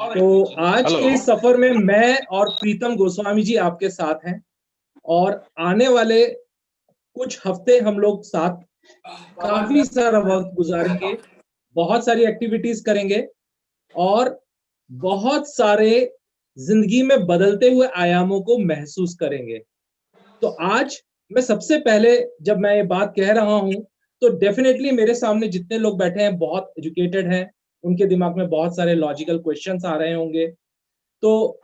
तो आज हेलो। के इस सफर में मैं और प्रीतम गोस्वामी जी आपके साथ हैं और आने वाले कुछ हफ्ते हम लोग साथ काफी सारा वक्त गुजारेंगे, बहुत सारी एक्टिविटीज करेंगे और बहुत सारे जिंदगी में बदलते हुए आयामों को महसूस करेंगे। तो आज मैं सबसे पहले जब मैं ये बात कह रहा हूं तो डेफिनेटली मेरे सामने जितने लोग बैठे हैं बहुत एजुकेटेड हैं, उनके दिमाग में बहुत सारे लॉजिकल क्वेश्चंस आ रहे होंगे। तो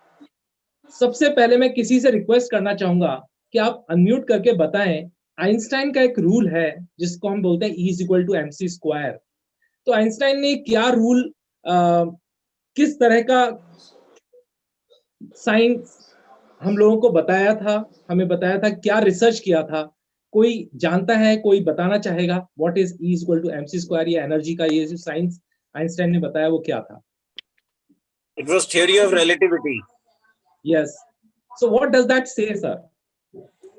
सबसे पहले मैं किसी से रिक्वेस्ट करना चाहूंगा कि आप अनम्यूट करके बताएं, आइंस्टाइन का एक रूल है जिसको हम बोलते हैं E equal to MC square. तो आइंस्टाइन ने क्या रूल, किस तरह का साइंस हम लोगों को बताया था, हमें बताया था, क्या रिसर्च किया था? कोई जानता है, कोई बताना चाहेगा what is E equal to MC square या एनर्जी का ये जो साइंस आइंस्टाइन ने बताया वो क्या था? It was theory of relativity. Yes, so what does that say sir?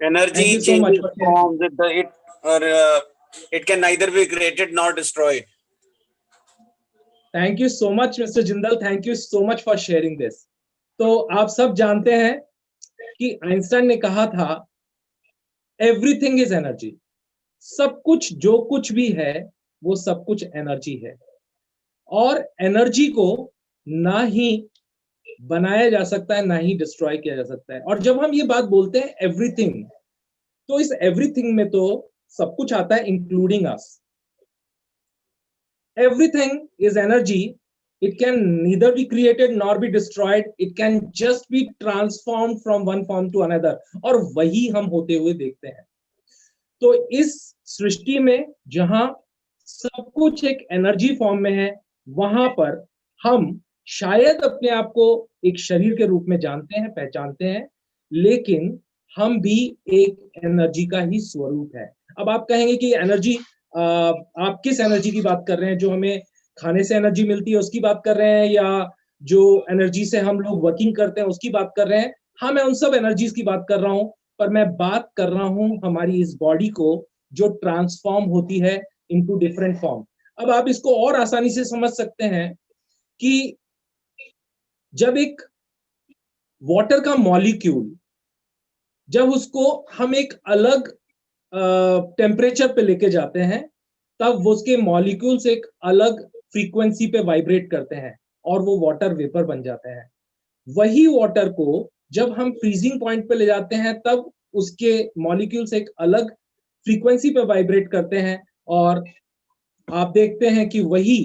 Energy thank you so much changes for sharing. forms. It can neither be created nor destroyed. Thank you so much mister Jindal, thank you so much for sharing this. तो आप सब जानते हैं कि Einstein ने कहा था everything is energy. सब कुछ जो कुछ भी है वो सब कुछ एनर्जी है और एनर्जी को ना ही बनाया जा सकता है ना ही डिस्ट्रॉय किया जा सकता है। और जब हम ये बात बोलते हैं एवरीथिंग, तो इस एवरीथिंग में तो सब कुछ आता है including us. Everything is energy. It can neither be created nor be destroyed. It can just be transformed from one form to another. और वही हम होते हुए देखते हैं। तो इस सृष्टि में जहां सब कुछ एक एनर्जी फॉर्म में है, वहां पर हम शायद अपने आप को एक शरीर के रूप में जानते हैं, पहचानते हैं, लेकिन हम भी एक एनर्जी का ही स्वरूप है। अब आप कहेंगे कि एनर्जी, आप किस एनर्जी की बात कर रहे हैं? जो हमें खाने से एनर्जी मिलती है उसकी बात कर रहे हैं, या जो एनर्जी से हम लोग वर्किंग करते हैं उसकी बात कर रहे हैं? हाँ, मैं उन सब एनर्जीज की बात कर रहा हूं, पर मैं बात कर रहा हूं हमारी इस बॉडी को जो ट्रांसफॉर्म होती है इनटू डिफरेंट फॉर्म। अब आप इसको और आसानी से समझ सकते हैं कि जब एक वाटर का मॉलिक्यूल, जब उसको हम एक अलग टेम्परेचर पे लेके जाते हैं, तब वो उसके मॉलिक्यूल्स एक अलग फ्रीक्वेंसी पे वाइब्रेट करते हैं और वो वाटर वेपर बन जाते हैं। वही वाटर को जब हम फ्रीजिंग पॉइंट पे ले जाते हैं, तब उसके मॉलिक्यूल्स एक अलग फ्रीक्वेंसी पे वाइब्रेट करते हैं और आप देखते हैं कि वही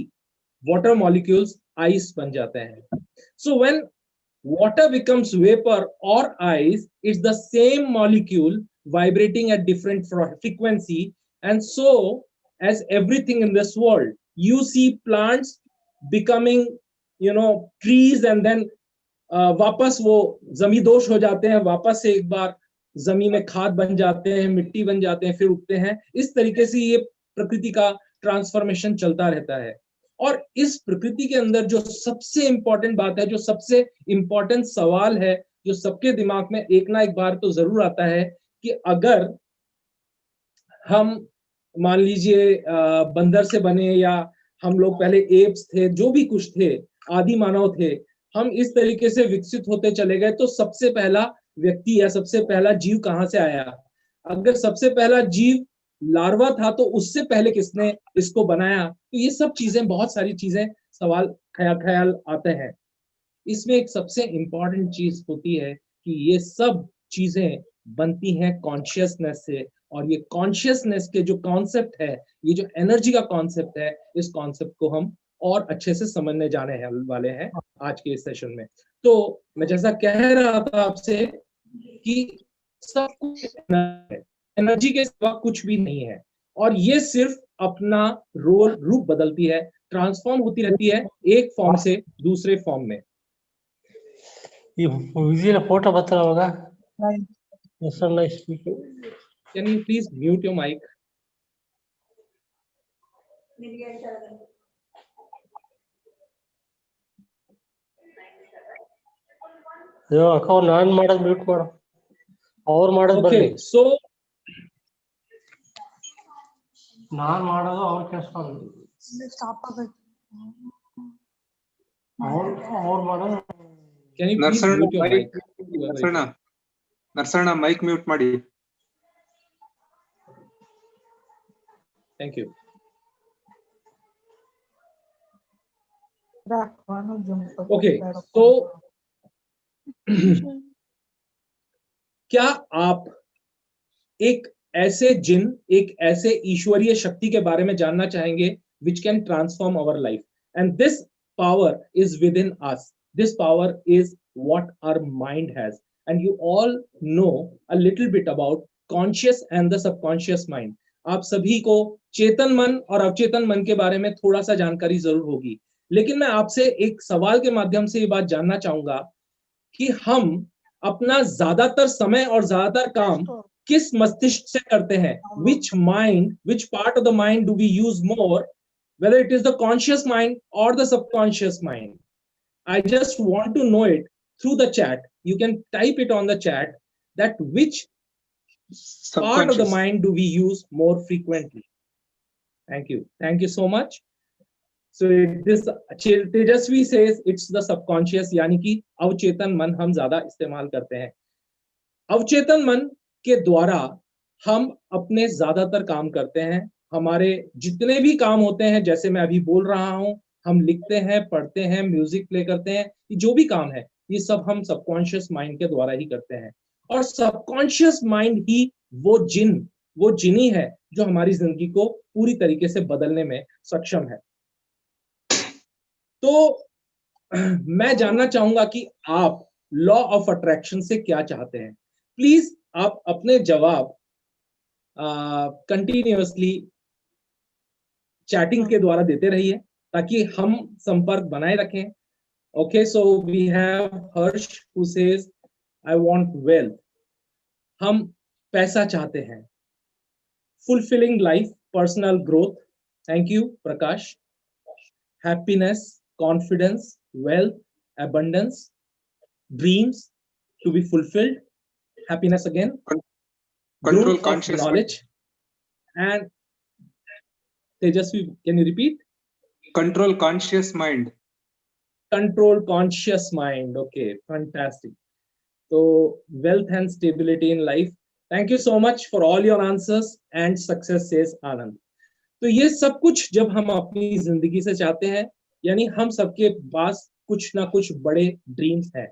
वाटर मॉलिक्यूल्स आइस बन जाते हैं। So when water becomes vapor or ice, it's the same molecule vibrating at different frequency. And so as everything in this world, you see plants becoming, trees, and then वापस वो जमींदोश हो जाते हैं, वापस से एक बार जमीन में खाद बन जाते हैं, मिट्टी बन जाते हैं, फिर उगते हैं। इस तरीके से ये प्रकृति का ट्रांसफॉर्मेशन चलता रहता है। और इस प्रकृति के अंदर जो सबसे इंपॉर्टेंट बात है, जो सबसे इंपॉर्टेंट सवाल है, जो सबके दिमाग में एक ना एक बार तो जरूर आता है कि अगर हम, मान लीजिए, बंदर से बने, या हम लोग पहले एप्स थे, जो भी कुछ थे, आदि मानव थे, हम इस तरीके से विकसित होते चले गए, तो सबसे पहला व्यक्ति या सबसे पहला जीव कहां से आया? अगर सबसे पहला जीव लार्वा था तो उससे पहले किसने इसको बनाया? तो ये सब चीजें, बहुत सारी चीजें, सवाल, ख्याल आते हैं। इसमें एक सबसे इंपॉर्टेंट चीज होती है कि ये सब चीजें बनती हैं कॉन्शियसनेस से, और ये कॉन्शियसनेस के जो कॉन्सेप्ट है, ये जो एनर्जी का कॉन्सेप्ट है, इस कॉन्सेप्ट को हम और अच्छे से समझने जाने हैं वाले हैं आज के इस सेशन में। तो मैं जैसा कह रहा था आपसे कि सब कुछ एनर्जी के सिवा कुछ भी नहीं है, और ये सिर्फ अपना रोल, रूप बदलती है, ट्रांसफॉर्म होती रहती है एक फॉर्म से दूसरे फॉर्म में। ये विजुअल फोटो बता रहा होगा। Can you please mute your mic? जो अकाउंट ಆನ್ ಮಾಡೋದು ಮ್ಯೂಟ್ ಮಾಡು, ಅವ್ರು ಮಾಡೋದು ಬರಲಿ। Okay, so ನಾನು ಮಾಡೋದು ಅವ್ರು ಕೆಲಸ ಮಾಡೋದು ಸ್ಟಾಪ್ ಆಗಬೇಕು. और madam, Can you please Narasanna mute your mic? Narasanna mic mute ಮಾಡಿ. Thank you. Okay, so क्या आप एक ऐसे जिन, एक ऐसे ईश्वरीय शक्ति के बारे में जानना चाहेंगे which can transform our life, and this power is within us. This power is what our mind has, and you all know a little bit about conscious and the subconscious mind. आप सभी को चेतन मन और अवचेतन मन के बारे में थोड़ा सा जानकारी जरूर होगी, लेकिन मैं आपसे एक सवाल के माध्यम से ये बात जानना चाहूंगा कि हम अपना ज्यादातर समय और ज्यादातर काम किस मस्तिष्क से करते हैं? Which mind, which part of the mind do we use more, whether it is the conscious mind or the subconscious mind? I just want to know it through the chat. You can type it on the chat that which part of the mind do we use more frequently? Thank you. Thank you so much. So this Tejasvi says it's the subconscious, यानी कि अवचेतन मन हम ज्यादा इस्तेमाल करते हैं. अवचेतन मन के द्वारा हम अपने ज्यादातर काम करते हैं. हमारे जितने भी काम होते हैं, जैसे मैं अभी बोल रहा हूं, हम लिखते हैं, पढ़ते हैं, म्यूजिक प्ले करते हैं, जो भी काम है ये सब हम सबकॉन्शियस माइंड के द्वारा ही करते हैं. और सबकॉन्शियस माइंड ही वो जिनी है जो हमारी जिंदगी को पूरी तरीके से बदलने में सक्षम है. तो मैं जानना चाहूंगा कि आप लॉ ऑफ अट्रैक्शन से क्या चाहते हैं. प्लीज आप अपने जवाब कंटिन्यूअसली चैटिंग के द्वारा देते रहिए ताकि हम संपर्क बनाए रखें. Okay, so we have Harsh who says I want wealth. हम पैसा चाहते हैं. Fulfilling life, personal growth. Thank you Prakash. Happiness, confidence, wealth, abundance, dreams to be fulfilled, happiness again, control, conscious knowledge, and Tejasvi, can you repeat? Control conscious mind. Control conscious mind. Okay, fantastic. So wealth and stability in life. Thank you so much for all your answers and success, says Anand. तो ये सब कुछ जब हम अपनी जिंदगी से चाहते हैं, यानी हम सबके पास कुछ ना कुछ बड़े ड्रीम्स हैं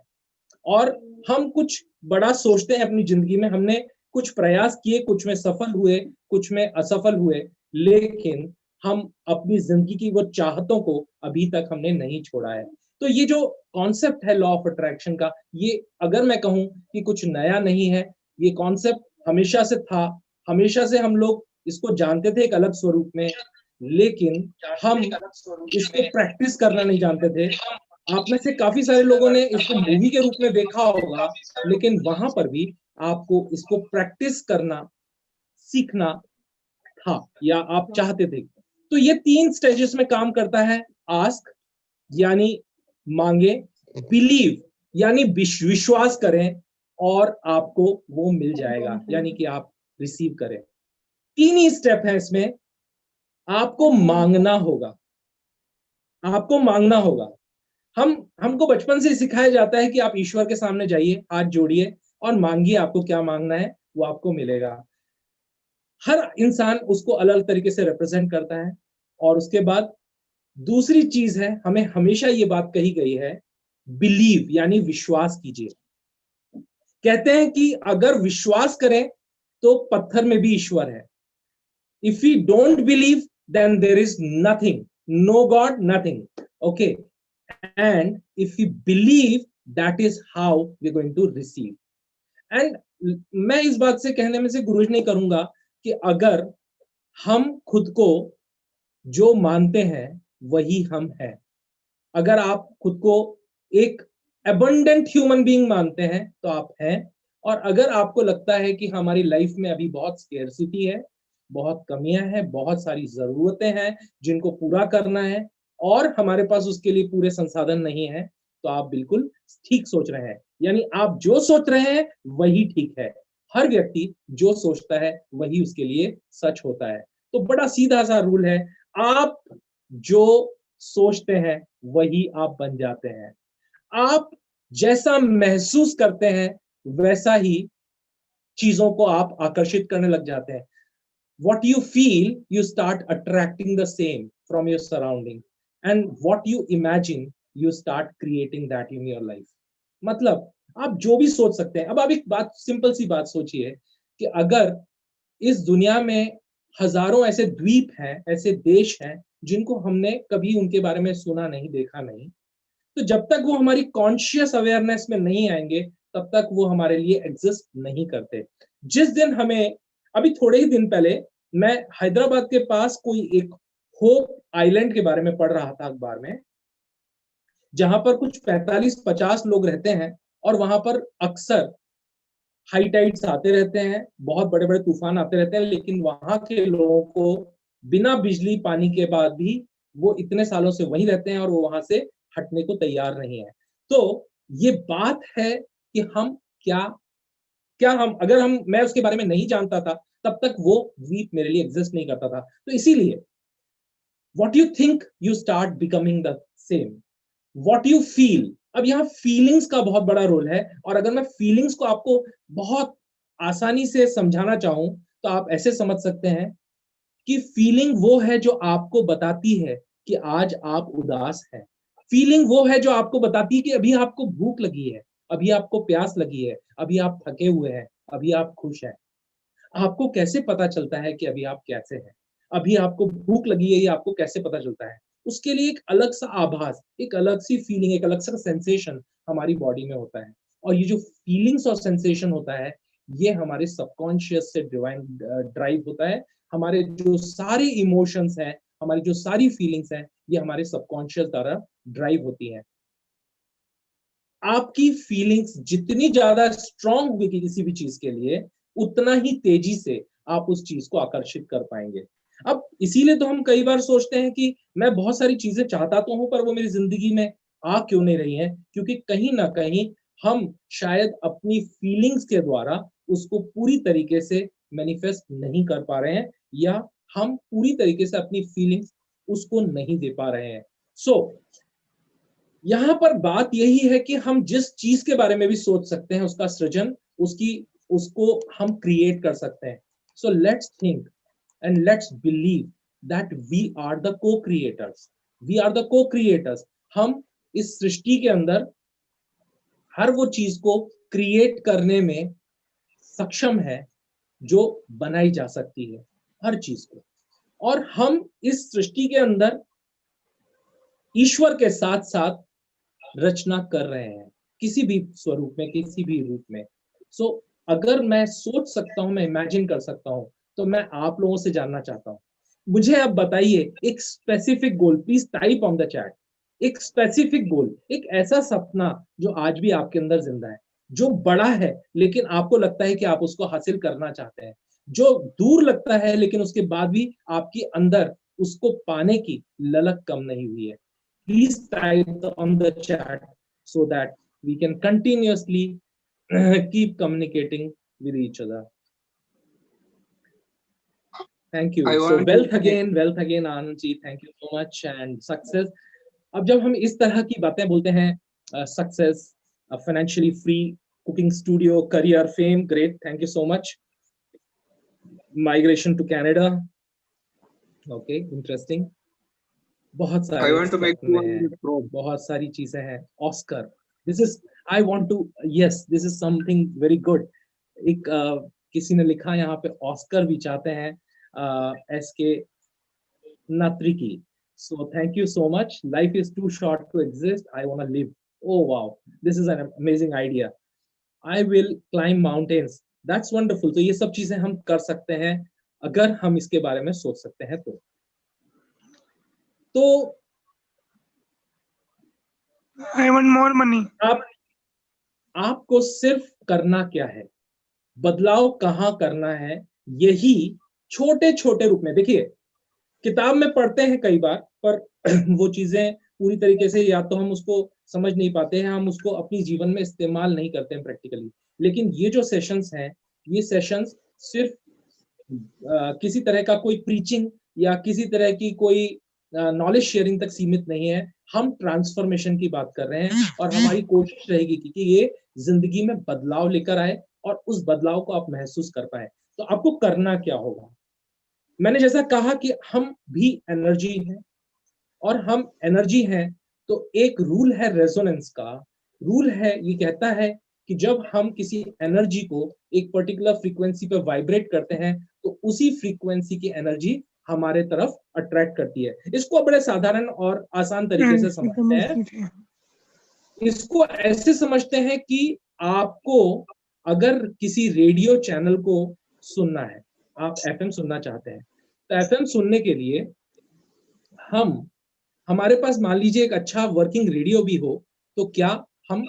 और हम कुछ बड़ा सोचते हैं अपनी जिंदगी में. हमने कुछ प्रयास किए, कुछ में सफल हुए, कुछ में असफल हुए, लेकिन हम अपनी जिंदगी की वो चाहतों को अभी तक हमने नहीं छोड़ा है. तो ये जो कॉन्सेप्ट है लॉ ऑफ अट्रैक्शन का, ये अगर मैं कहूं कि कुछ नया नहीं है, ये कॉन्सेप्ट हमेशा से था. हमेशा से हम लोग इसको जानते थे एक अलग स्वरूप में, लेकिन हम इसको प्रैक्टिस करना नहीं जानते थे. आप में से काफी सारे लोगों ने इसको मूवी के रूप में देखा होगा, लेकिन वहां पर भी आपको इसको प्रैक्टिस करना सीखना था या आप चाहते थे. तो ये 3 स्टेजेस में काम करता है. आस्क यानी मांगे, बिलीव यानी विश्वास करें, और आपको वो मिल जाएगा यानी कि आप रिसीव करें. 3 ही स्टेप है इसमें. आपको मांगना होगा. आपको मांगना होगा. हमको बचपन से सिखाया जाता है कि आप ईश्वर के सामने जाइए, हाथ जोड़िए और मांगिए, आपको क्या मांगना है वो आपको मिलेगा. हर इंसान उसको अलग अलग तरीके से रिप्रेजेंट करता है. और उसके बाद दूसरी चीज है, हमें हमेशा ये बात कही गई है, बिलीव यानी विश्वास कीजिए. कहते हैं कि अगर विश्वास करें तो पत्थर में भी ईश्वर है. If we don't believe, then there is nothing. No God, nothing. Okay. And if we believe, that is how we're going to receive. And मैं इस बात से कहने में से गुरेज नहीं करूंगा कि अगर हम खुद को जो मानते हैं वही हम हैं. अगर आप खुद को एक abundant human being मानते हैं तो आप हैं. और अगर आपको लगता है कि हमारी लाइफ में अभी बहुत स्केर्सिटी है, बहुत कमियां हैं, बहुत सारी जरूरतें हैं जिनको पूरा करना है और हमारे पास उसके लिए पूरे संसाधन नहीं है, तो आप बिल्कुल ठीक सोच रहे हैं. यानी आप जो सोच रहे हैं वही ठीक है. हर व्यक्ति जो सोचता है वही उसके लिए सच होता है. तो बड़ा सीधा सा रूल है, आप जो सोचते हैं वही आप बन जाते हैं। आप जैसा महसूस करते हैं वैसा ही चीजों को आप आकर्षित करने लग जाते हैं। What you feel, you start attracting the same from your surrounding, and what you imagine, you start creating that in your life. मतलब आप जो भी सोच सकते हैं। अब आप एक बात, सिंपल सी बात सोचिए कि अगर इस दुनिया में हजारों ऐसे द्वीप हैं, ऐसे देश हैं जिनको हमने कभी उनके बारे में सुना नहीं, देखा नहीं, तो जब तक वो हमारी कॉन्शियस अवेयरनेस में नहीं आएंगे तब तक वो हमारे लिए एग्जिस्ट नहीं करते। जिस दिन हमें, अभी थोड़े ही दिन पहले मैं हैदराबाद के पास कोई एक होप आइलैंड के बारे में पढ़ रहा था अखबार में, जहां पर कुछ 45-50 लोग रहते हैं और वहां पर अक्सर हाई टाइड्स आते रहते हैं, बहुत बड़े बड़े तूफान आते रहते हैं, लेकिन वहां के लोगों को बिना बिजली पानी के बाद भी वो इतने सालों से वहीं रहते हैं और वो वहां से हटने को तैयार नहीं है। तो ये बात है कि हम क्या क्या हम अगर हम मैं उसके बारे में नहीं जानता था तब तक वो द्वीप मेरे लिए एग्जिस्ट नहीं करता था। तो इसीलिए what you think you start becoming the same, what you feel. अब यहाँ फीलिंग्स का बहुत बड़ा रोल है, और अगर मैं फीलिंग्स को आपको बहुत आसानी से समझाना चाहूं तो आप ऐसे समझ सकते हैं कि फीलिंग वो है जो आपको बताती है कि आज आप उदास हैं। फीलिंग वो है जो आपको बताती है कि अभी आपको भूख लगी है, अभी आपको प्यास लगी है, अभी आप थके हुए हैं, अभी आप खुश हैं। आपको कैसे पता चलता है कि अभी आप कैसे हैं, अभी आपको भूख लगी है, ये आपको कैसे पता चलता है? उसके लिए एक अलग सा आभास, एक अलग सी फीलिंग, एक अलग सा सेंसेशन हमारी बॉडी में होता है। और ये जो फीलिंग्स और सेंसेशन होता है ये हमारे सबकॉन्शियस से ड्राइव होता है। हमारे जो सारे इमोशंस हैं, हमारी जो सारी फीलिंग्स हैं, ये हमारे सबकॉन्शियस द्वारा ड्राइव होती हैं। आपकी फीलिंग्स जितनी ज्यादा स्ट्रांग होगी किसी भी चीज के लिए, उतना ही तेजी से आप उस चीज को आकर्षित कर पाएंगे। अब इसीलिए तो हम कई बार सोचते हैं कि मैं बहुत सारी चीजें चाहता तो हूं पर वो मेरी जिंदगी में आ क्यों नहीं रही हैं, क्योंकि कहीं ना कहीं हम शायद अपनी फीलिंग्स के द्वारा उसको पूरी तरीके से मैनिफेस्ट नहीं कर पा रहे हैं, या हम पूरी तरीके से अपनी फीलिंग्स उसको नहीं दे पा रहे हैं। सो यहाँ पर बात यही है कि हम जिस चीज के बारे में भी सोच सकते हैं उसका सृजन, उसको हम क्रिएट कर सकते हैं। So let's think and let's believe that we are the co-creators. We are the co-creators. हम इस सृष्टि के अंदर हर वो चीज को क्रिएट करने में सक्षम है जो बनाई जा सकती है, हर चीज को। और हम इस सृष्टि के अंदर ईश्वर के साथ साथ रचना कर रहे हैं, किसी भी स्वरूप में, किसी भी रूप में। सो अगर मैं सोच सकता हूं, मैं इमेजिन कर सकता हूं, तो मैं आप लोगों से जानना चाहता हूं, मुझे अब बताइए एक specific goal, please type on the chat, एक स्पेसिफिक गोल, एक ऐसा सपना जो आज भी आपके अंदर जिंदा है, जो बड़ा है लेकिन आपको लगता है कि आप उसको हासिल करना चाहते हैं, जो दूर लगता है लेकिन उसके बाद भी आपके अंदर उसको पाने की ललक कम नहीं हुई है। Please type on the chat so that we can continuously keep communicating with each other. Thank you. So wealth again, Anand ji, thank you so much, and success. अब जब हम इस तरह की बातें बोलते हैं, success, financially free, cooking studio, career, fame, great, thank you so much, migration to Canada, okay, interesting, बहुत सारी चीजें हैं, Oscar, this is, I want to, yes, this is something very good. एक किसी ने लिखा यहाँ पे ऑस्कर भी चाहते हैं, एसके नात्रिकी, so thank you so much, life is too short to exist, I want to live, oh wow, this is an amazing idea, I will climb mountains, that's wonderful. तो ये सब चीजें हम कर सकते हैं अगर हम इसके बारे में सोच सकते हैं तो I want more money. आपको सिर्फ करना क्या है, बदलाव कहाँ करना है, यही छोटे छोटे रूप में। देखिए, किताब में पढ़ते हैं कई बार, पर वो चीजें पूरी तरीके से या तो हम उसको समझ नहीं पाते हैं, हम उसको अपनी जीवन में इस्तेमाल नहीं करते हैं प्रैक्टिकली। लेकिन ये जो सेशंस हैं, ये सेशंस सिर्फ किसी तरह का कोई प्रीचिंग या किसी तरह की कोई नॉलेज शेयरिंग तक सीमित नहीं है, हम ट्रांसफॉर्मेशन की बात कर रहे हैं और हमारी कोशिश रहेगी कि ये जिंदगी में बदलाव लेकर आए और उस बदलाव को आप महसूस कर पाए। तो आपको करना क्या होगा? मैंने जैसा कहा कि हम भी एनर्जी हैं और हम एनर्जी हैं, तो एक रूल है रेजोनेंस का। रूल है, ये कहता है कि जब हम किसी एनर्जी को एक पर्टिकुलर फ्रीक्वेंसी पे वाइब्रेट करते हैं तो उसी फ्रीक्वेंसी की एनर्जी हमारे तरफ अट्रैक्ट करती है। इसको बड़े साधारण और आसान तरीके से समझते हैं। इसको ऐसे समझते हैं कि आपको अगर किसी रेडियो चैनल को सुनना है, आप एफएम सुनना चाहते हैं, तो एफएम सुनने के लिए हमारे पास मान लीजिए एक अच्छा वर्किंग रेडियो भी हो, तो क्या हम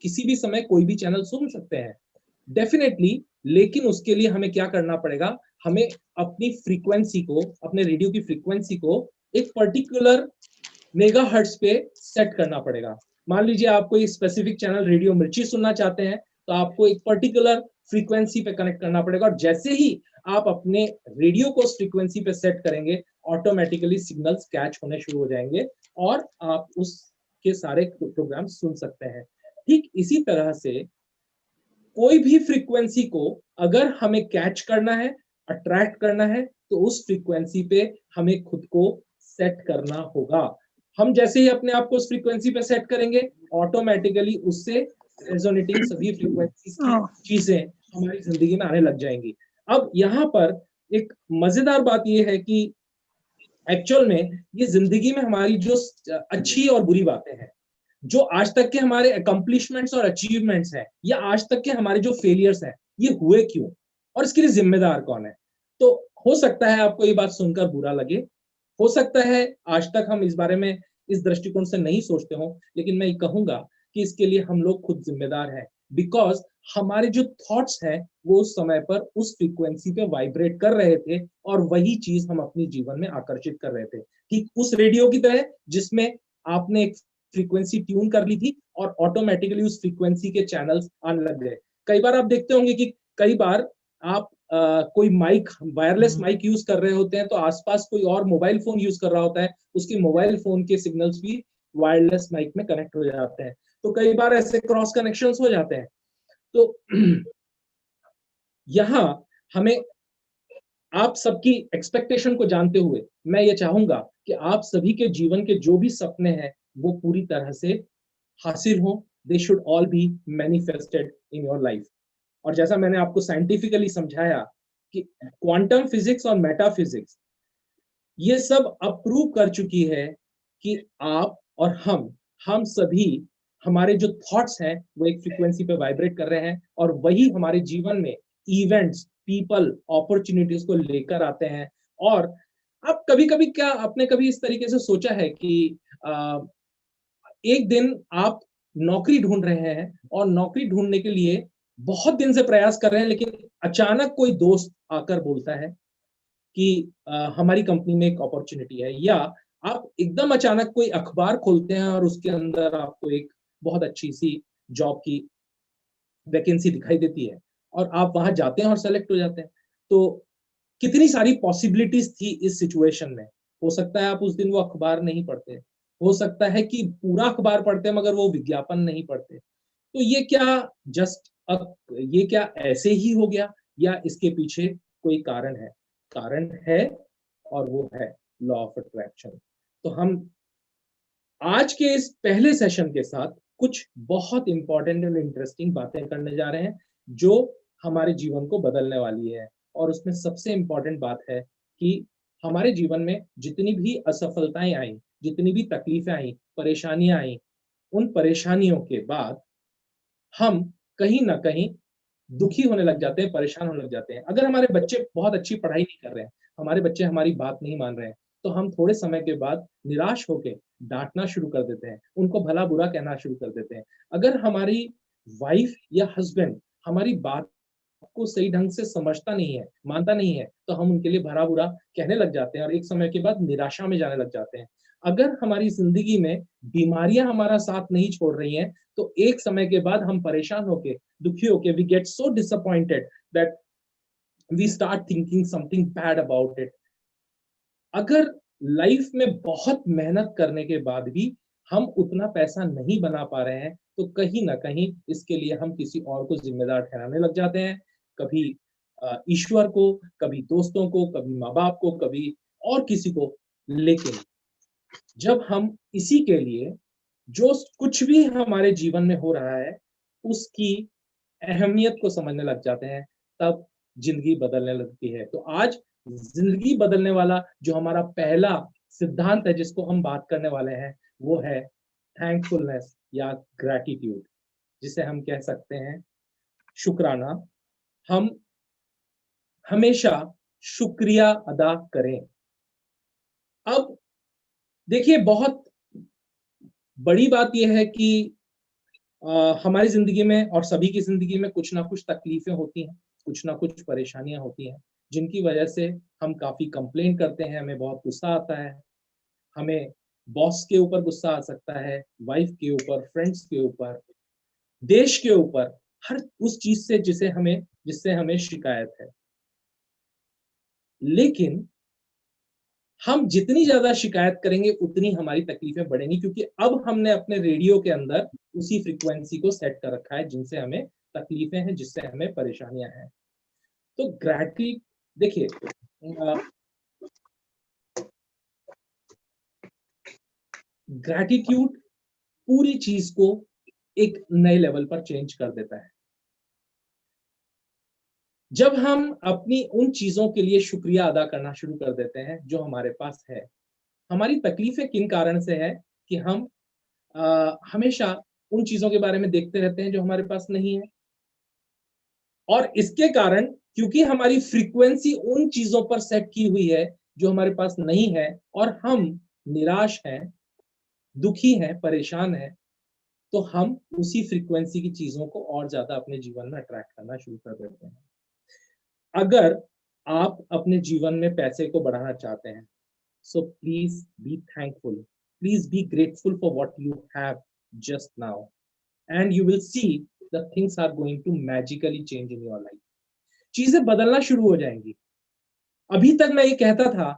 किसी भी समय कोई भी चैनल सुन सकते हैं? डेफिनेटली, लेकिन उसके लिए हमें क्या करना पड़ेगा? हमें अपनी फ्रीक्वेंसी को, अपने रेडियो की फ्रीक्वेंसी को एक पर्टिकुलर मेगाहर्ट्ज पे सेट करना पड़ेगा। मान लीजिए आप कोई स्पेसिफिक चैनल रेडियो मिर्ची सुनना चाहते हैं, तो आपको एक पर्टिकुलर फ्रीक्वेंसी पे कनेक्ट करना पड़ेगा और जैसे ही आप अपने रेडियो को उस फ्रीक्वेंसी पे सेट करेंगे, ऑटोमेटिकली सिग्नल्स कैच होने शुरू हो जाएंगे और आप उसके सारे प्रोग्राम सुन सकते हैं। ठीक इसी तरह से कोई भी फ्रीक्वेंसी को अगर हमें कैच करना है, अट्रैक्ट करना है, तो उस फ्रीक्वेंसी पे हमें खुद को सेट करना होगा। हम जैसे ही अपने आप को उस फ्रीक्वेंसी पे सेट करेंगे, ऑटोमेटिकली उससे रेजोनेटिंग सभी फ्रीक्वेंसीज की चीजें हमारी जिंदगी में आने लग जाएंगी। अब यहाँ पर एक मजेदार बात यह है कि एक्चुअल में ये जिंदगी में हमारी जो अच्छी और बुरी बातें हैं, जो आज तक के हमारे अकम्प्लिशमेंट्स और अचीवमेंट्स हैं, या आज तक के हमारे जो फेलियर्स हैं, ये हुए क्यों और इसके लिए जिम्मेदार कौन है? तो हो सकता है आपको ये बात सुनकर बुरा लगे, हो सकता है आज तक हम इस बारे में इस दृष्टिकोण से नहीं सोचते हो, लेकिन मैं ये कहूंगा कि इसके लिए हम लोग खुद जिम्मेदार हैं, बिकॉज हमारे जो थॉट्स हैं वो उस समय पर उस फ्रीक्वेंसी पे वाइब्रेट कर रहे थे और वही चीज हम अपने जीवन में आकर्षित कर रहे थे। ठीक उस रेडियो की तरह जिसमें आपने एक फ्रीक्वेंसी ट्यून कर ली थी और ऑटोमेटिकली उस फ्रीक्वेंसी के चैनल्स आने लग गए। कई बार आप देखते होंगे कि कई बार आप कोई माइक, वायरलेस माइक यूज कर रहे होते हैं, तो आसपास कोई और मोबाइल फोन यूज कर रहा होता है, उसके मोबाइल फोन के सिग्नल्स भी वायरलेस माइक में कनेक्ट हो जाते हैं। तो कई बार ऐसे क्रॉस कनेक्शंस हो जाते हैं। तो यहाँ हमें आप सबकी एक्सपेक्टेशन को जानते हुए मैं ये चाहूंगा कि आप सभी के जीवन के जो भी सपने हैं वो पूरी तरह से हासिल हो। They should all B manifested in your life. और जैसा मैंने आपको साइंटिफिकली समझाया कि क्वांटम फिजिक्स और मेटाफिजिक्स ये सब अप्रूव कर चुकी है कि आप और हम सभी, हमारे जो थॉट्स हैं वो एक फ्रीक्वेंसी पे वाइब्रेट कर रहे हैं और वही हमारे जीवन में इवेंट्स, पीपल, अपॉर्चुनिटीज को लेकर आते हैं। और आप कभी कभी क्या आपने कभी इस तरीके से सोचा है कि एक दिन आप नौकरी ढूंढ रहे हैं और नौकरी ढूंढने के लिए बहुत दिन से प्रयास कर रहे हैं, लेकिन अचानक कोई दोस्त आकर बोलता है कि हमारी कंपनी में एक अपॉर्चुनिटी है, या आप एकदम अचानक कोई अखबार खोलते हैं और उसके अंदर आपको एक बहुत अच्छी सी जॉब की वैकेंसी दिखाई देती है और आप वहां जाते हैं और सेलेक्ट हो जाते हैं। तो कितनी सारी पॉसिबिलिटीज थी इस सिचुएशन में। हो सकता है आप उस दिन वो अखबार नहीं पढ़ते, हो सकता है कि पूरा अखबार पढ़ते मगर वो विज्ञापन नहीं पढ़ते। तो ये क्या ये क्या ऐसे ही हो गया या इसके पीछे कोई कारण है? कारण है और वो है लॉ ऑफ अट्रैक्शन। तो हम आज के इस पहले सेशन के साथ कुछ बहुत इंपॉर्टेंट और इंटरेस्टिंग बातें करने जा रहे हैं जो हमारे जीवन को बदलने वाली है। और उसमें सबसे इंपॉर्टेंट बात है कि हमारे जीवन में जितनी भी असफलताएं आई, जितनी भी तकलीफें आई, परेशानियां आई, उन परेशानियों के बाद हम कहीं ना कहीं दुखी होने लग जाते हैं, परेशान होने लग जाते हैं। अगर हमारे बच्चे बहुत अच्छी पढ़ाई नहीं कर रहे हैं, हमारे बच्चे हमारी बात नहीं मान रहे हैं, तो हम थोड़े समय के बाद निराश होकर डांटना शुरू कर देते हैं, उनको भला बुरा कहना शुरू कर देते हैं। अगर हमारी वाइफ या हस्बैंड हमारी बात को सही ढंग से समझता नहीं है, मानता नहीं है, तो हम उनके लिए भला बुरा कहने लग जाते हैं और एक समय के बाद निराशा में जाने लग जाते हैं। अगर हमारी जिंदगी में बीमारियां हमारा साथ नहीं छोड़ रही हैं, तो एक समय के बाद हम परेशान होके, दुखी होके, we get so disappointed that we start thinking something bad about it. अगर लाइफ में बहुत मेहनत करने के बाद भी हम उतना पैसा नहीं बना पा रहे हैं, तो कहीं ना कहीं इसके लिए हम किसी और को जिम्मेदार ठहराने लग जाते हैं। कभी ईश्वर को, कभी दोस्तों को, कभी माँ बाप को, कभी और किसी को। लेकिन जब हम इसी के लिए जो कुछ भी हमारे जीवन में हो रहा है उसकी अहमियत को समझने लग जाते हैं, तब जिंदगी बदलने लगती है। तो आज जिंदगी बदलने वाला जो हमारा पहला सिद्धांत है जिसको हम बात करने वाले हैं, वो है थैंकफुलनेस या ग्रैटिट्यूड, जिसे हम कह सकते हैं शुक्राना। हम हमेशा शुक्रिया अदा करें। अब देखिए, बहुत बड़ी बात यह है कि हमारी जिंदगी में और सभी की जिंदगी में कुछ ना कुछ तकलीफें होती हैं, कुछ ना कुछ परेशानियां होती हैं, जिनकी वजह से हम काफी कंप्लेन करते हैं, हमें बहुत गुस्सा आता है। हमें बॉस के ऊपर गुस्सा आ सकता है, वाइफ के ऊपर, फ्रेंड्स के ऊपर, देश के ऊपर, हर उस चीज से जिससे हमें शिकायत है। लेकिन हम जितनी ज्यादा शिकायत करेंगे उतनी हमारी तकलीफें बढ़ेंगी, क्योंकि अब हमने अपने रेडियो के अंदर उसी फ्रीक्वेंसी को सेट कर रखा है जिनसे हमें तकलीफें हैं, जिससे हमें परेशानियां हैं। तो देखिए, ग्रैटिट्यूड पूरी चीज को एक नए लेवल पर चेंज कर देता है। जब हम अपनी उन चीजों के लिए शुक्रिया अदा करना शुरू कर देते हैं जो हमारे पास है। हमारी तकलीफें किन कारण से है कि हम हमेशा उन चीजों के बारे में देखते रहते हैं जो हमारे पास नहीं है, और इसके कारण क्योंकि हमारी फ्रीक्वेंसी उन चीजों पर सेट की हुई है जो हमारे पास नहीं है, और हम निराश हैं, दुखी हैं, परेशान हैं, तो हम उसी फ्रीक्वेंसी की चीजों को और ज्यादा अपने जीवन में अट्रैक्ट करना शुरू कर देते हैं। अगर आप अपने जीवन में पैसे को बढ़ाना चाहते हैं, so please be thankful, please be grateful for what you have just now, and you will see the things are going to magically change in your life. चीजें बदलना शुरू हो जाएंगी। अभी तक मैं ये कहता था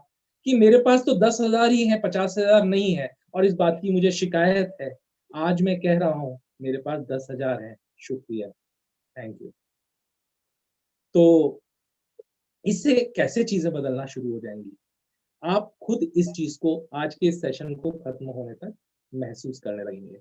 कि मेरे पास तो 10,000 ही है, 50,000 नहीं है, और इस बात की मुझे शिकायत है। आज मैं कह रहा हूं मेरे पास 10,000 है, शुक्रिया, थैंक यू। तो इससे कैसे चीजें बदलना शुरू हो जाएंगी, आप खुद इस चीज को आज के सेशन को खत्म होने तक महसूस करने लगेंगे।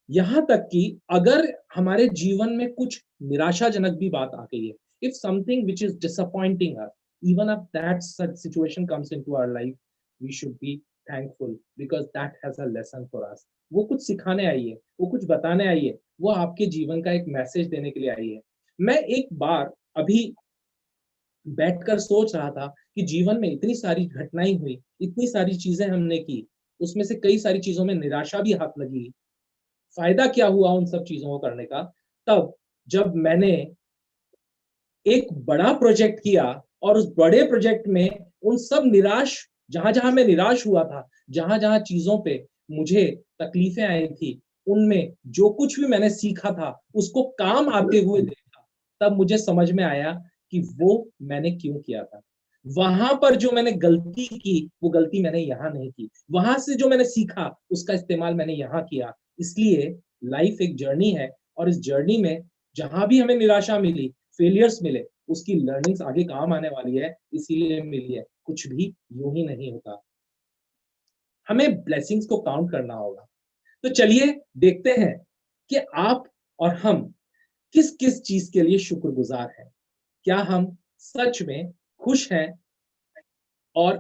यहां तक कि अगर हमारे जीवन में कुछ निराशाजनक भी बात आ गई है, if something which is disappointing us, even if that such situation comes into our life, we should be thankful because that has a lesson for us. वो कुछ सिखाने आई है, वो कुछ बताने आई है, वो आपके जीवन का एक मैसेज देने के लिए आई है। मैं एक बार अभी बैठकर सोच रहा था कि जीवन में इतनी सारी घटनाएं हुई, इतनी सारी चीजें हमने की, उसमें से कई सारी चीजों में निराशा भी हाथ लगी। फायदा क्या हुआ उन सब चीजों को करने का? तब जब मैंने एक बड़ा प्रोजेक्ट किया, और उस बड़े प्रोजेक्ट में उन सब जहां जहां मैं निराश हुआ था, जहां जहां चीजों पे मुझे तकलीफें आई थी, उनमें जो कुछ भी मैंने सीखा था उसको काम आते हुए देखा, तब मुझे समझ में आया कि वो मैंने क्यों किया था। वहां पर जो मैंने गलती की, वो गलती मैंने यहाँ नहीं की। वहां से जो मैंने सीखा उसका इस्तेमाल मैंने यहाँ किया। इसलिए लाइफ एक जर्नी है, और इस जर्नी में जहां भी हमें निराशा मिली, फेलियर्स मिले, उसकी लर्निंग्स आगे काम आने वाली है, इसीलिए मिली है। कुछ भी यूं ही नहीं होता, हमें ब्लेसिंग्स को काउंट करना होगा। तो चलिए देखते हैं कि आप और हम किस किस चीज के लिए शुक्रगुजार हैं। क्या हम सच में खुश हैं, और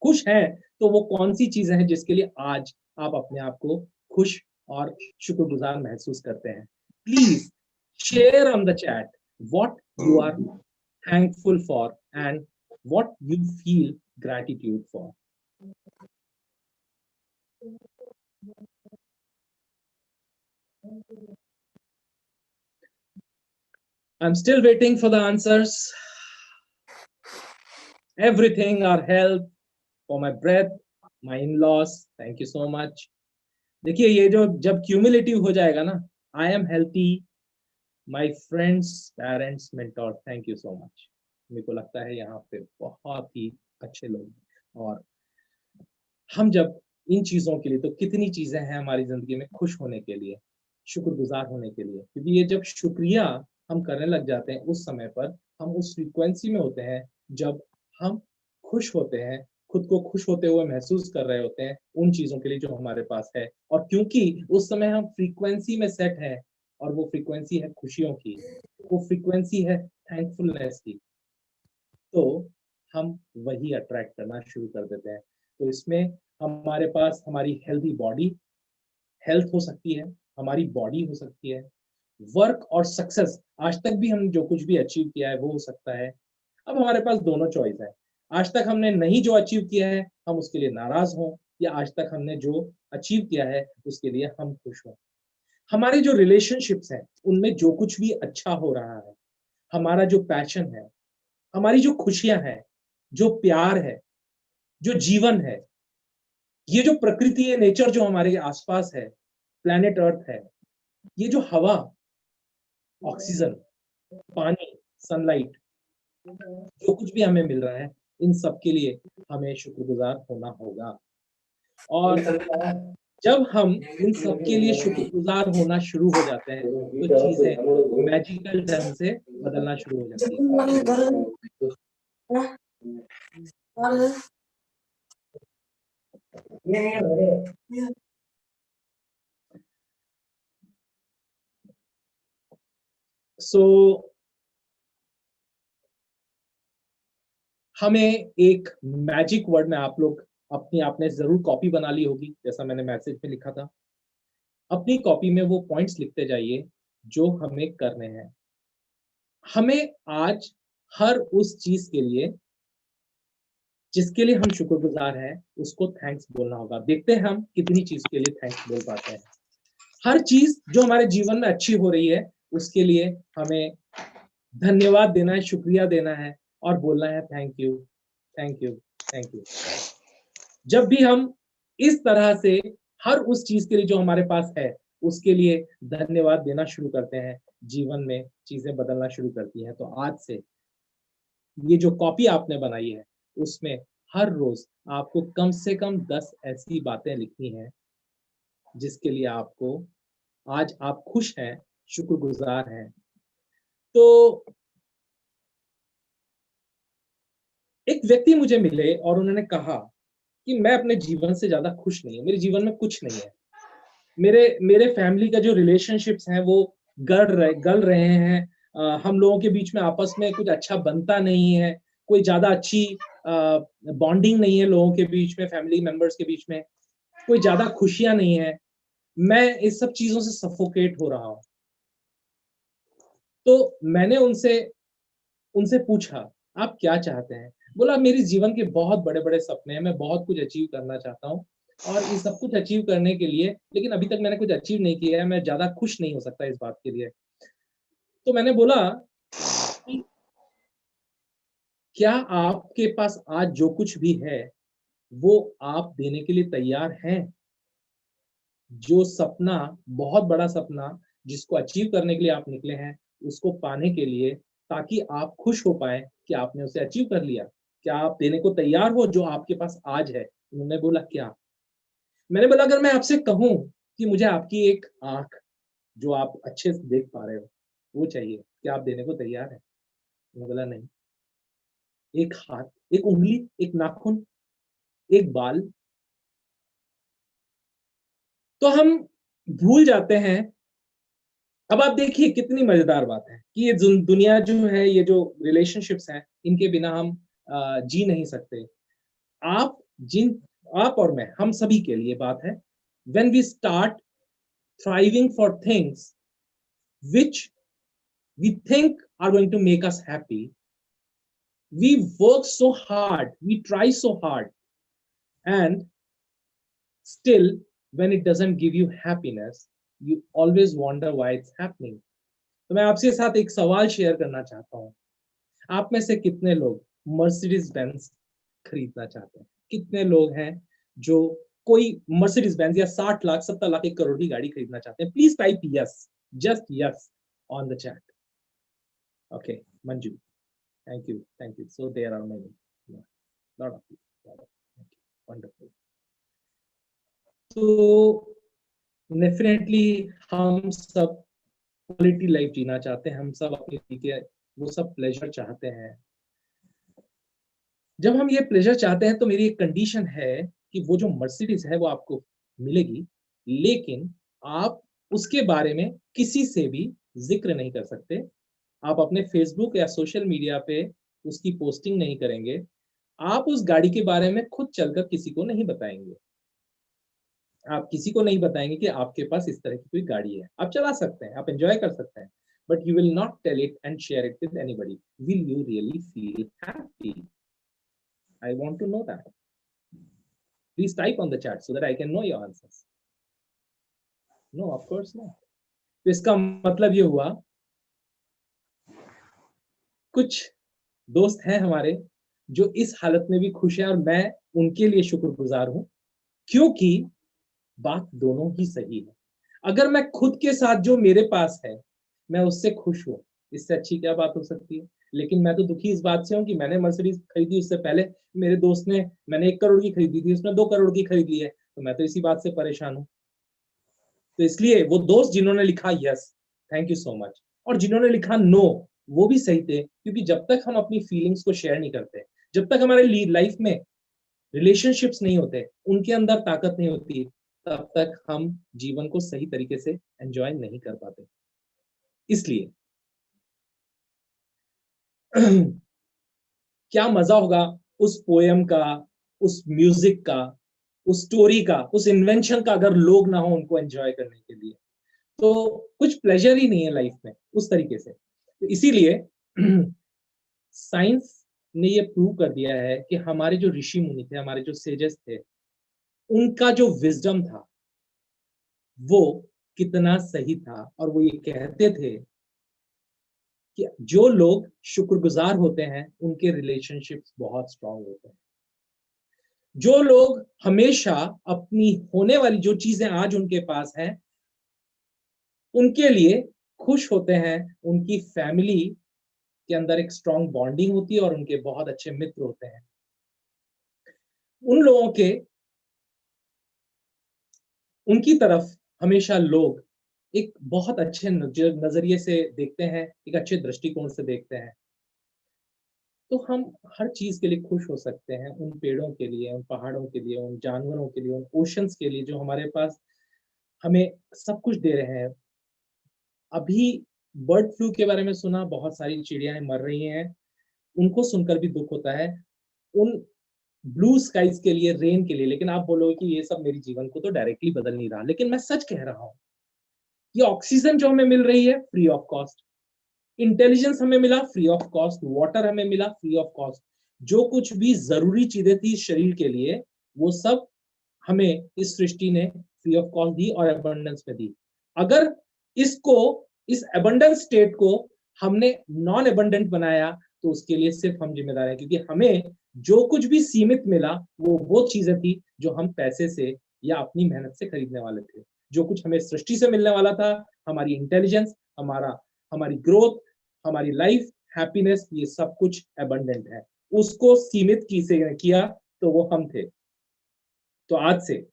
खुश हैं तो वो कौन सी चीजें हैं जिसके लिए आज आप अपने आप को खुश और शुक्रगुजार महसूस करते हैं? Please share on the chat what you are thankful for and what you feel gratitude for. I'm still waiting for the answers. Everything, our health, for my breath, my in-laws, thank you so much. देखिए, ये जो जब cumulative हो जाएगा ना, I am healthy, my friends, parents, mentor, thank you so much. मेरे को लगता है यहाँ पे बहुत ही अच्छे लोग, और हम जब इन चीजों के लिए, तो कितनी चीजें हैं हमारी जिंदगी में खुश होने के लिए, शुक्रगुजार होने के लिए, क्योंकि ये जब शुक्रिया हम करने लग जाते हैं उस समय पर हम उस फ्रीक्वेंसी में होते हैं जब हम खुश होते हैं, खुद को खुश होते हुए महसूस कर रहे होते हैं उन चीजों के लिए जो हमारे पास है। और क्योंकि उस समय हम फ्रीक्वेंसी में सेट है, और वो फ्रीक्वेंसी है खुशियों की, वो फ्रीक्वेंसी है थैंकफुलनेस की, तो हम वही अट्रैक्ट करना शुरू कर देते हैं। तो इसमें हमारे पास हमारी हेल्दी बॉडी, हेल्थ हो सकती है, हमारी बॉडी हो सकती है, वर्क और सक्सेस, आज तक भी हम जो कुछ भी अचीव किया है वो हो सकता है। अब हमारे पास दोनों चॉइस है, आज तक हमने नहीं जो अचीव किया है हम उसके लिए नाराज हों, या आज तक हमने जो अचीव किया है उसके लिए हम खुश हों। हमारे जो रिलेशनशिप्स हैं उनमें जो कुछ भी अच्छा हो रहा है, हमारा जो पैशन है, हमारी जो खुशियां हैं, जो प्यार है, जो जीवन है, ये जो प्रकृति है, नेचर जो हमारे आसपास है, प्लैनेट अर्थ है, ये जो हवा, ऑक्सीजन, पानी, सनलाइट, जो कुछ भी हमें मिल रहा है, इन सब के लिए हमें शुक्रगुजार होना होगा। और जब हम इन सब के लिए शुक्रगुजार होना शुरू हो जाते हैं तो चीजें मैजिकल ढंग से बदलना शुरू हो जाती है। सो हमें एक मैजिक वर्ड में, आप लोग अपनी आपने जरूर कॉपी बना ली होगी जैसा मैंने मैसेज में लिखा था, अपनी कॉपी में वो पॉइंट्स लिखते जाइए जो हमें करने हैं। हमें आज हर उस चीज के लिए जिसके लिए हम शुक्रगुजार हैं उसको थैंक्स बोलना होगा। देखते हैं हम कितनी चीज के लिए थैंक्स बोल पाते हैं। हर चीज जो हमारे जीवन में अच्छी हो रही है उसके लिए हमें धन्यवाद देना है, शुक्रिया देना है और बोलना है thank you, thank you, thank you. जब भी हम इस तरह से हर उस चीज के लिए जो हमारे पास है उसके लिए धन्यवाद देना शुरू करते हैं, जीवन में चीजें बदलना शुरू करती हैं। तो आज से ये जो कॉपी आपने बनाई है उसमें हर रोज आपको कम से कम 10 ऐसी बातें लिखनी है जिसके लिए आपको आज आप खुश हैं, शुक्रगुजार हैं। तो एक व्यक्ति मुझे मिले और उन्होंने कहा कि मैं अपने जीवन से ज्यादा खुश नहीं हूं, मेरे जीवन में कुछ नहीं है, मेरे मेरे फैमिली का जो रिलेशनशिप्स हैं वो गल रहे हैं, हम लोगों के बीच में आपस में कुछ अच्छा बनता नहीं है, कोई ज्यादा अच्छी बॉन्डिंग नहीं है लोगों के बीच में, फैमिली मेंबर्स के बीच में कोई ज्यादा खुशियां नहीं है, मैं इस सब चीजों से सफोकेट हो रहा हूं। तो मैंने उनसे उनसे पूछा आप क्या चाहते हैं? बोला मेरे जीवन के बहुत बड़े बड़े सपने हैं, मैं बहुत कुछ अचीव करना चाहता हूँ, और ये सब कुछ अचीव करने के लिए, लेकिन अभी तक मैंने कुछ अचीव नहीं किया है, मैं ज्यादा खुश नहीं हो सकता इस बात के लिए। तो मैंने बोला कि क्या आपके पास आज जो कुछ भी है वो आप देने के लिए तैयार हैं? जो सपना, बहुत बड़ा सपना जिसको अचीव करने के लिए आप निकले हैं, उसको पाने के लिए, ताकि आप खुश हो पाए कि आपने उसे अचीव कर लिया, क्या आप देने को तैयार हो जो आपके पास आज है? उन्होंने बोला क्या? मैंने बोला अगर मैं आपसे कहूं कि मुझे आपकी एक आंख जो आप अच्छे से देख पा रहे हो वो चाहिए, क्या आप देने को तैयार है? उन्होंने बोला नहीं। एक हाथ, एक उंगली, एक नाखून, एक बाल? तो हम भूल जाते हैं। अब आप देखिए कितनी मजेदार बात है कि ये दुनिया जो है, ये जो रिलेशनशिप्स हैं, इनके बिना हम जी नहीं सकते। आप जिन आप और मैं, हम सभी के लिए बात है, when we start thriving for things which we think are going to make us happy, we work so hard, we try so hard, and still when it doesn't give you happiness, you always wonder why it's happening. तो मैं आपके साथ एक सवाल share करना चाहता हूँ। आप में से कितने लोग मर्सिडीज बेंज खरीदना चाहते हैं? कितने लोग हैं जो कोई मर्सिडीज बेंज या 60 लाख 70 लाख 1 करोड़ की गाड़ी खरीदना चाहते हैं? Please type yes, just yes on the chat. Okay Manju, thank you, thank you. So there are many, lot of people, wonderful. तो डेफिनेटली हम सब क्वालिटी लाइफ जीना चाहते हैं, हम सब अपने तरीके वो सब प्लेजर चाहते हैं। जब हम ये प्लेजर चाहते हैं तो मेरी एक कंडीशन है कि वो जो मर्सिडीज है वो आपको मिलेगी, लेकिन आप उसके बारे में किसी से भी जिक्र नहीं कर सकते। आप अपने फेसबुक या सोशल मीडिया पे उसकी पोस्टिंग नहीं करेंगे। आप उस गाड़ी के बारे में खुद चलकर किसी को नहीं बताएंगे। आप किसी को नहीं बताएंगे कि आपके पास इस तरह की कोई गाड़ी है। आप चला सकते हैं, आप एंजॉय कर सकते हैं, but you will not tell it and share it with anybody. Will you really feel happy? I want to know that. Please type on the chat so that I can know your answers. No, of course not. तो इसका मतलब ये हुआ, कुछ दोस्त हैं हमारे जो इस हालत में भी खुश हैं और मैं उनके लिए शुक्रगुजार हूं, क्योंकि बात दोनों ही सही है। अगर मैं खुद के साथ जो मेरे पास है मैं उससे खुश हूं, इससे अच्छी क्या बात हो सकती है। लेकिन मैं तो दुखी इस बात से हूं कि मैंने मर्सिडीज खरीदी, उससे पहले मेरे दोस्त ने, मैंने 1 करोड़ की खरीदी थी, उसने 2 करोड़ की खरीद ली है, तो मैं तो इसी बात से परेशान हूं। तो इसलिए वो दोस्त जिन्होंने लिखा yes, thank you so much, और जिन्होंने लिखा नो, वो भी सही थे, क्योंकि जब तक हम अपनी फीलिंग्स को शेयर नहीं करते, जब तक हमारे लाइफ में रिलेशनशिप्स नहीं होते, उनके अंदर ताकत नहीं होती, तब तक हम जीवन को सही तरीके से एंजॉय नहीं कर पाते। इसलिए क्या मजा होगा उस पोएम का, उस म्यूजिक का, उस स्टोरी का, उस इन्वेंशन का, अगर लोग ना हो उनको एंजॉय करने के लिए, तो कुछ प्लेजर ही नहीं है लाइफ में उस तरीके से। तो इसीलिए साइंस ने ये प्रूव कर दिया है कि हमारे जो ऋषि मुनि थे, हमारे जो सेजेस थे, उनका जो विजडम था वो कितना सही था। और वो ये कहते थे कि जो लोग शुक्रगुजार होते हैं उनके रिलेशनशिप्स बहुत स्ट्रांग होते हैं। जो लोग हमेशा अपनी होने वाली जो चीजें आज उनके पास हैं उनके लिए खुश होते हैं, उनकी फैमिली के अंदर एक स्ट्रांग बॉन्डिंग होती है और उनके बहुत अच्छे मित्र होते हैं। उन लोगों के, उनकी तरफ हमेशा लोग एक बहुत अच्छे नजरिए से देखते हैं, एक अच्छे दृष्टिकोण से देखते हैं। तो हम हर चीज के लिए खुश हो सकते हैं, उन पेड़ों के लिए, उन पहाड़ों के लिए, उन जानवरों के लिए, उन ओशंस के लिए जो हमारे पास हमें सब कुछ दे रहे हैं। अभी बर्ड फ्लू के बारे में सुना, बहुत सारी चिड़ियाएं मर रही हैं, उनको सुनकर भी दुख होता है। उन ब्लू स्काइज के लिए, रेन के लिए। लेकिन आप बोलोगे कि ये सब मेरे जीवन को तो डायरेक्टली बदल नहीं रहा, लेकिन मैं सच कह रहा हूं, ये ऑक्सीजन जो हमें मिल रही है फ्री ऑफ कॉस्ट, इंटेलिजेंस हमें मिला फ्री ऑफ कॉस्ट, वाटर हमें मिला फ्री ऑफ कॉस्ट, जो कुछ भी जरूरी चीजें थी शरीर के लिए वो सब हमें इस सृष्टि ने फ्री ऑफ कॉस्ट दी और अबंडेंस में दी। अगर इसको, इस अबंडेंस स्टेट को हमने नॉन अबंडेंट बनाया तो उसके लिए सिर्फ हम जिम्मेदार हैं, क्योंकि हमें जो कुछ भी सीमित मिला वो चीजें थी जो हम पैसे से या अपनी मेहनत से खरीदने वाले थे। जो कुछ हमें सृष्टि से मिलने वाला था, हमारी इंटेलिजेंस, हमारी ग्रोथ, हमारी लाइफ, हैप्पीनेस, ये सब कुछ अबंडेंट है। उसको सीमित किया तो वो हम थे। तो आज से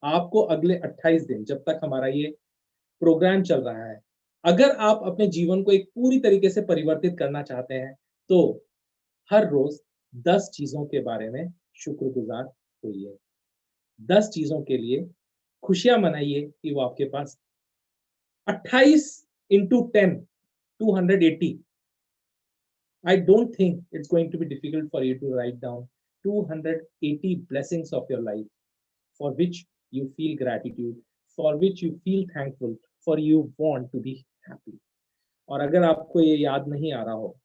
आपको अगले 28 दिन, जब तक हमारा ये प्रोग्राम चल रहा है, अगर आप अपने जीवन को एक पूरी तरीके से परिवर्तित करना चाहते हैं तो हर रोज 10 चीजों के बारे में शुक्रगुजार होइए। 10 चीजों के लिए खुशियां मनाइए कि वो आपके पास 28 into 10, 280. I don't think it's going to be difficult for you to write down 280 blessings of your life for which you feel gratitude, for which you feel thankful, for you want to be happy. और अगर आपको ये याद नहीं आ रहा हो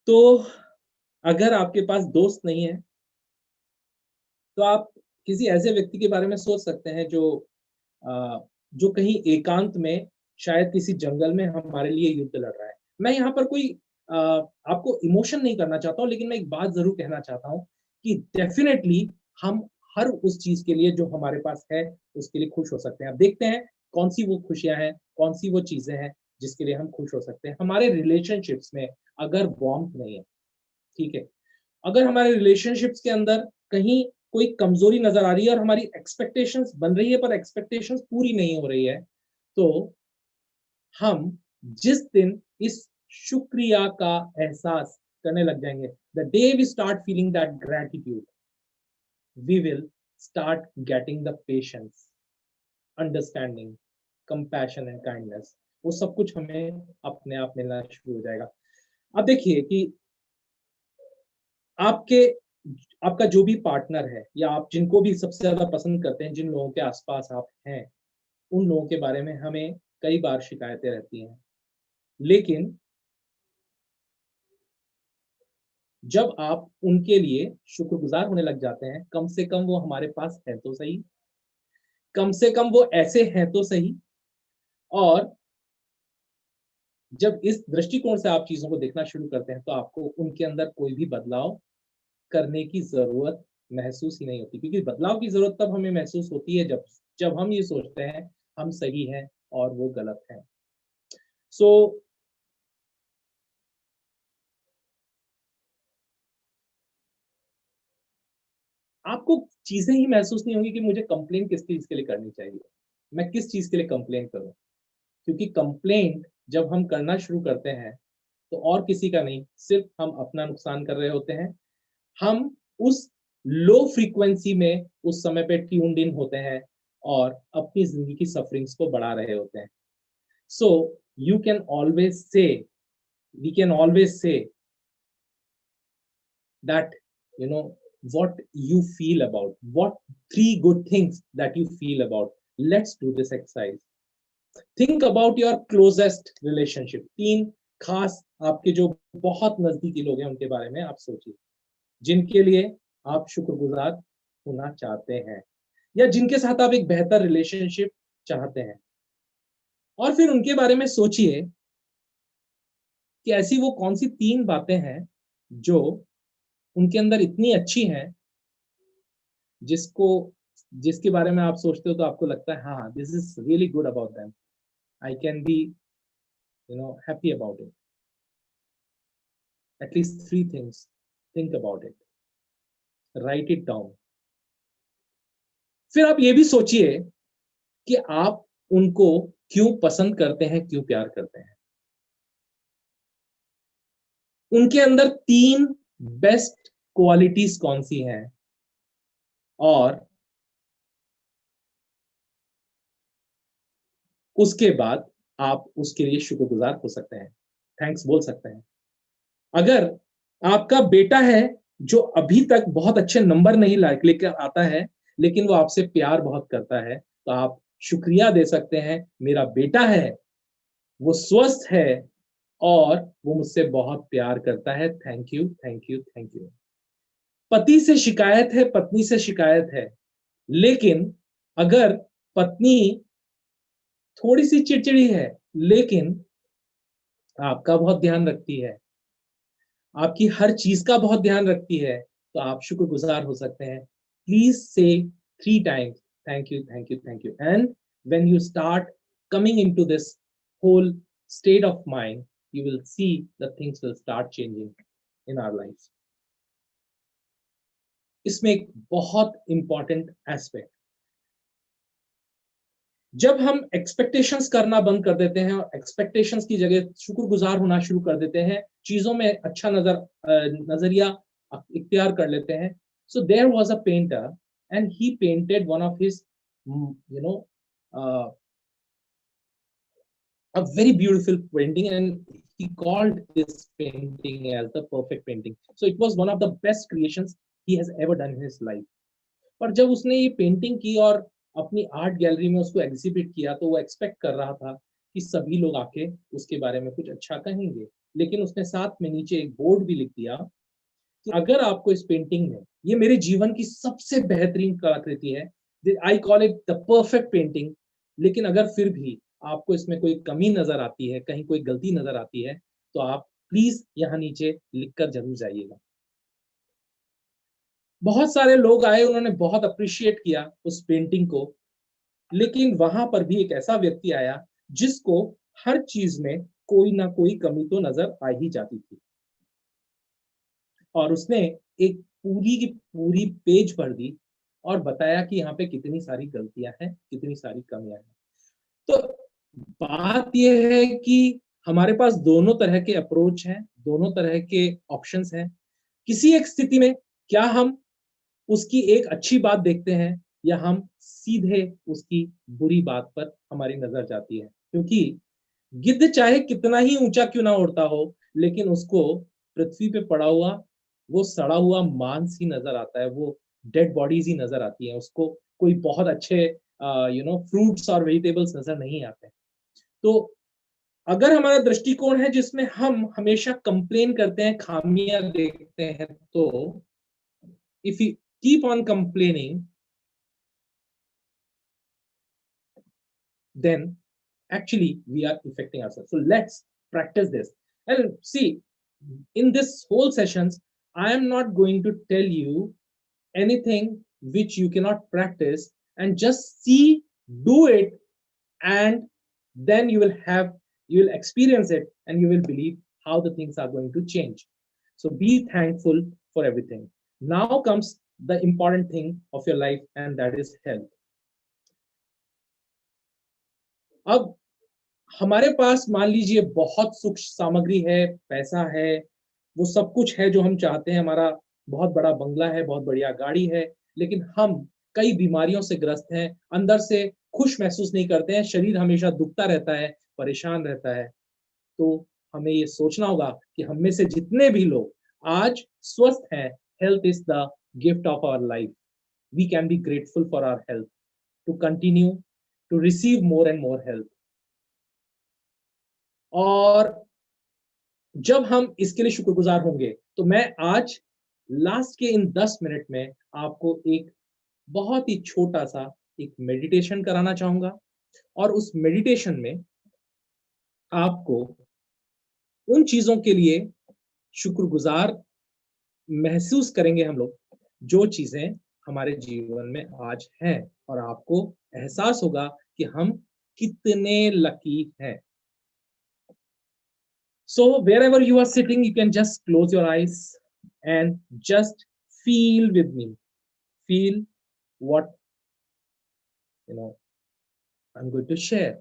तो अगर आपके पास दोस्त नहीं है तो आप किसी ऐसे व्यक्ति के बारे में सोच सकते हैं जो कहीं एकांत में, शायद किसी जंगल में हमारे लिए युद्ध लड़ रहा है। मैं यहाँ पर कोई आपको इमोशन नहीं करना चाहता हूँ, लेकिन मैं एक बात जरूर कहना चाहता हूँ कि डेफिनेटली हम हर उस चीज के लिए जो हमारे पास है उसके लिए खुश हो सकते हैं। अब देखते हैं कौन सी वो खुशियां हैं, कौन सी वो चीजें हैं जिसके लिए हम खुश हो सकते हैं। हमारे रिलेशनशिप्स में अगर वार्मथ नहीं है, ठीक है, अगर हमारे रिलेशनशिप्स के अंदर कहीं कोई कमजोरी नजर आ रही है और हमारी एक्सपेक्टेशंस बन रही है पर एक्सपेक्टेशंस पूरी नहीं हो रही है, तो हम जिस दिन इस शुक्रिया का एहसास करने लग जाएंगे, the day we start feeling that gratitude, we will start getting the patience, understanding, compassion and kindness, वो सब कुछ हमें अपने आप मिलना शुरू हो जाएगा। अब देखिए कि आपका जो भी पार्टनर है या आप जिनको भी सबसे ज्यादा पसंद करते हैं, जिन लोगों के आसपास आप हैं, उन लोगों के बारे में हमें कई बार शिकायतें रहती हैं, लेकिन जब आप उनके लिए शुक्रगुजार होने लग जाते हैं, कम से कम वो हमारे पास है तो सही, कम से कम वो ऐसे हैं तो सही, और जब इस दृष्टिकोण से आप चीजों को देखना शुरू करते हैं, तो आपको उनके अंदर कोई भी बदलाव करने की जरूरत महसूस ही नहीं होती, क्योंकि बदलाव की जरूरत तब हमें महसूस होती है जब हम ये सोचते हैं हम सही हैं और वो गलत हैं। सो आपको चीजें ही महसूस नहीं होंगी कि मुझे कंप्लेन किस चीज के लिए करनी चाहिए, मैं किस चीज के लिए कंप्लेन करूं, क्योंकि कंप्लेंट जब हम करना शुरू करते हैं तो और किसी का नहीं, सिर्फ हम अपना नुकसान कर रहे होते हैं। हम उस लो फ्रीक्वेंसी में उस समय पे ट्यून्ड इन होते हैं और अपनी जिंदगी की सफरिंग्स को बढ़ा रहे होते हैं। So you can always say, we can always say that what you feel about, what 3 good things that you feel about. Let's do this exercise. Think about your closest relationship. 3 खास आपके जो बहुत नजदीकी लोग हैं उनके बारे में आप सोचिए, जिनके लिए आप शुक्रगुजार होना चाहते हैं या जिनके साथ आप एक बेहतर रिलेशनशिप चाहते हैं, और फिर उनके बारे में सोचिए कि ऐसी वो कौन सी 3 बातें हैं जो उनके अंदर इतनी अच्छी हैं, जिसके बारे में आप सोचते हो तो आपको लगता है हाँ, this is really good about them, I can be happy about it. At least 3 things, think about it, right it down. फिर आप ये भी सोचिए कि आप उनको क्यों पसंद करते हैं, क्यों प्यार करते हैं। उनके अंदर 3 बेस्ट क्वालिटीज कौन सी हैं, और उसके बाद आप उसके लिए शुक्रगुजार हो सकते हैं, थैंक्स बोल सकते हैं। अगर आपका बेटा है जो अभी तक बहुत अच्छे नंबर नहीं लेकर आता है, लेकिन वो आपसे प्यार बहुत करता है, तो आप शुक्रिया दे सकते हैं, मेरा बेटा है, वो स्वस्थ है और वो मुझसे बहुत प्यार करता है, thank you thank you thank you. पति से शिकायत है, पत्नी से शिकायत है, लेकिन अगर पत्नी थोड़ी सी चिड़चिड़ी है लेकिन आपका बहुत ध्यान रखती है, आपकी हर चीज का बहुत ध्यान रखती है, तो आप शुक्रगुजार हो सकते हैं। Please say 3 times thank you thank you thank you, and when you start coming into this whole state of mind, you will see the things will start changing in our lives. इसमें एक बहुत important aspect, जब हम expectations करना बंद कर देते हैं और एक्सपेक्टेशंस की जगह शुक्रगुजार होना शुरू कर देते हैं, चीजों में अच्छा नजरिया इख्तियार कर लेते हैं। So there was a painter and he painted one of his a very beautiful painting, and he called this painting as the perfect painting. So it was one of the best creations he has ever done in his life. पर जब उसने ये painting की और अपनी art gallery में उसको exhibit किया, तो वो एक्सपेक्ट कर रहा था कि सभी लोग आके उसके बारे में कुछ अच्छा कहेंगे, लेकिन उसने साथ में नीचे एक बोर्ड भी लिख दिया कि अगर आपको इस पेंटिंग में, ये मेरे जीवन की सबसे बेहतरीन कलाकृति है, I call it the perfect painting, लेकिन अगर फिर भी आपको इसमें कोई कमी नजर आती है, कहीं कोई गलती नजर आती है, तो आप प्लीज यहाँ नीचे लिखकर जरूर जाइएगा। बहुत सारे लोग आए, उन्होंने बहुत अप्रिशिएट किया उस पेंटिंग को, लेकिन वहां पर भी एक ऐसा व्यक्ति आया जिसको हर चीज में कोई ना कोई कमी तो नजर आ ही जाती थी, और उसने एक पूरी की पूरी पेज पढ़ दी और बताया कि यहाँ पे कितनी सारी गलतियां हैं, कितनी सारी कमियां हैं। तो बात यह है कि हमारे पास दोनों तरह के अप्रोच हैं, दोनों तरह के ऑप्शंस हैं। किसी एक स्थिति में क्या हम उसकी एक अच्छी बात देखते हैं या हम सीधे उसकी बुरी बात पर हमारी नजर जाती है, क्योंकि गिद्ध चाहे कितना ही ऊंचा क्यों ना उड़ता हो, लेकिन उसको पृथ्वी पे पड़ा हुआ वो सड़ा हुआ मांस ही नजर आता है, वो डेड बॉडीज ही नजर आती है, उसको कोई बहुत अच्छे फ्रूट्स और वेजिटेबल्स नजर नहीं आते। तो अगर हमारा दृष्टिकोण है जिसमें हम हमेशा कंप्लेन करते हैं, खामियां देखते हैं, तो if you keep on complaining, then actually we are affecting ourselves. So let's practice this. And see, in this whole sessions, I am not going to tell you anything which you cannot practice, and just see, do it, and then you will experience it and you will believe how the things are going to change. So be thankful for everything. Now comes the important thing of your life, and that is health. अब हमारे पास मान लीजिए बहुत सुख सामग्री है, पैसा है, वो सब कुछ है जो हम चाहते हैं, हमारा बहुत बड़ा बंगला है, बहुत बढ़िया गाड़ी है, लेकिन हम कई बीमारियों से ग्रस्त हैं, अंदर से खुश महसूस नहीं करते हैं, शरीर हमेशा दुखता रहता है, परेशान रहता है। तो हमें ये सोचना होगा कि हम में से जितने भी लोग आज स्वस्थ हैं, health is the gift of our life, we can be grateful for our health to continue to receive more and more health. और जब हम इसके लिए शुक्रगुजार होंगे, तो मैं आज लास्ट के इन 10 मिनट में आपको एक बहुत ही छोटा सा एक मेडिटेशन कराना चाहूंगा, और उस मेडिटेशन में आपको उन चीजों के लिए शुक्रगुजार महसूस करेंगे हम लोग जो चीजें हमारे जीवन में आज हैं, और आपको एहसास होगा कि हम कितने लकी हैं। So wherever you are sitting, you can just close your eyes and just feel with me. Feel what I'm going to share.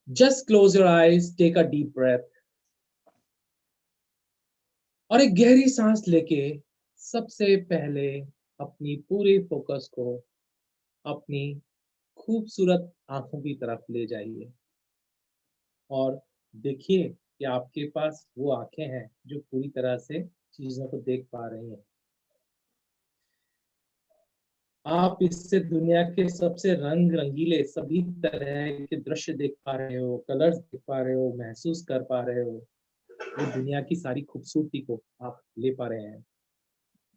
Just close your eyes, take a deep breath. और एक गहरी सांस लेके सबसे पहले अपनी पूरी फोकस को अपनी खूबसूरत आंखों की तरफ ले जाइए, और देखिए कि आपके पास वो आंखें हैं जो पूरी तरह से चीजों को देख पा रही हैं। आप इससे दुनिया के सबसे रंग रंगीले सभी तरह के दृश्य देख पा रहे हो, कलर्स देख पा रहे हो, महसूस कर पा रहे हो, वो दुनिया की सारी खूबसूरती को आप ले पा रहे हैं।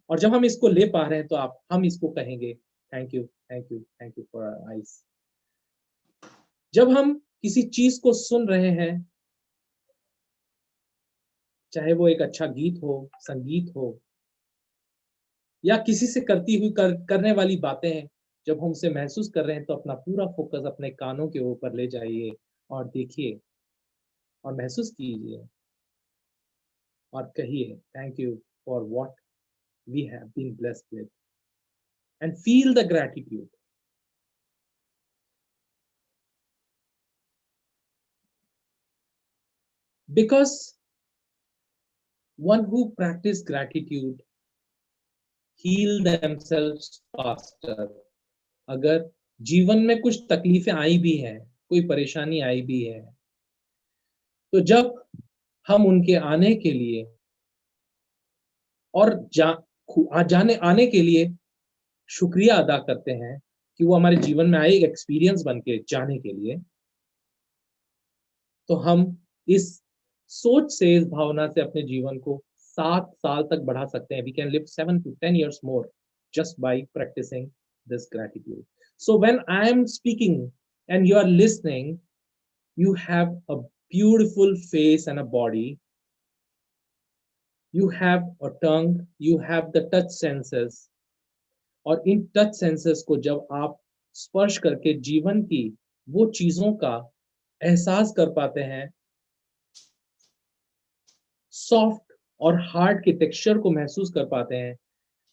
और जब हम इसको ले पा रहे हैं तो हम इसको कहेंगे thank you, thank you, thank you for our eyes. जब हम किसी चीज को सुन रहे हैं, चाहे वो एक अच्छा गीत हो, संगीत हो, या किसी से करने वाली बातें हैं, जब हम उसे महसूस कर रहे हैं, तो अपना पूरा फोकस अपने कानों के ऊपर ले जाइए और देखिए और महसूस कीजिए और कहिए thank you for what we have been blessed with, and feel the gratitude. Because one who practice gratitude heal themselves faster. अगर जीवन में कुछ तकलीफें आई भी हैं, कोई परेशानी आई भी है, तो जब हम उनके आने के लिए और आने के लिए शुक्रिया अदा करते हैं कि वो हमारे जीवन में आए एक एक्सपीरियंस बन के जाने के लिए, तो हम इस सोच से, इस भावना से अपने जीवन को 7 साल तक बढ़ा सकते हैं। We can live 7 to 10 years more just by practicing this gratitude. So when I am speaking and you are listening, you have a beautiful face and a body. You have a tongue, you have the touch senses. और in touch senses को जब आप स्पर्श करके जीवन की वो चीजों का एहसास कर पाते हैं, सॉफ्ट और हार्ट के टेक्सचर को महसूस कर पाते हैं,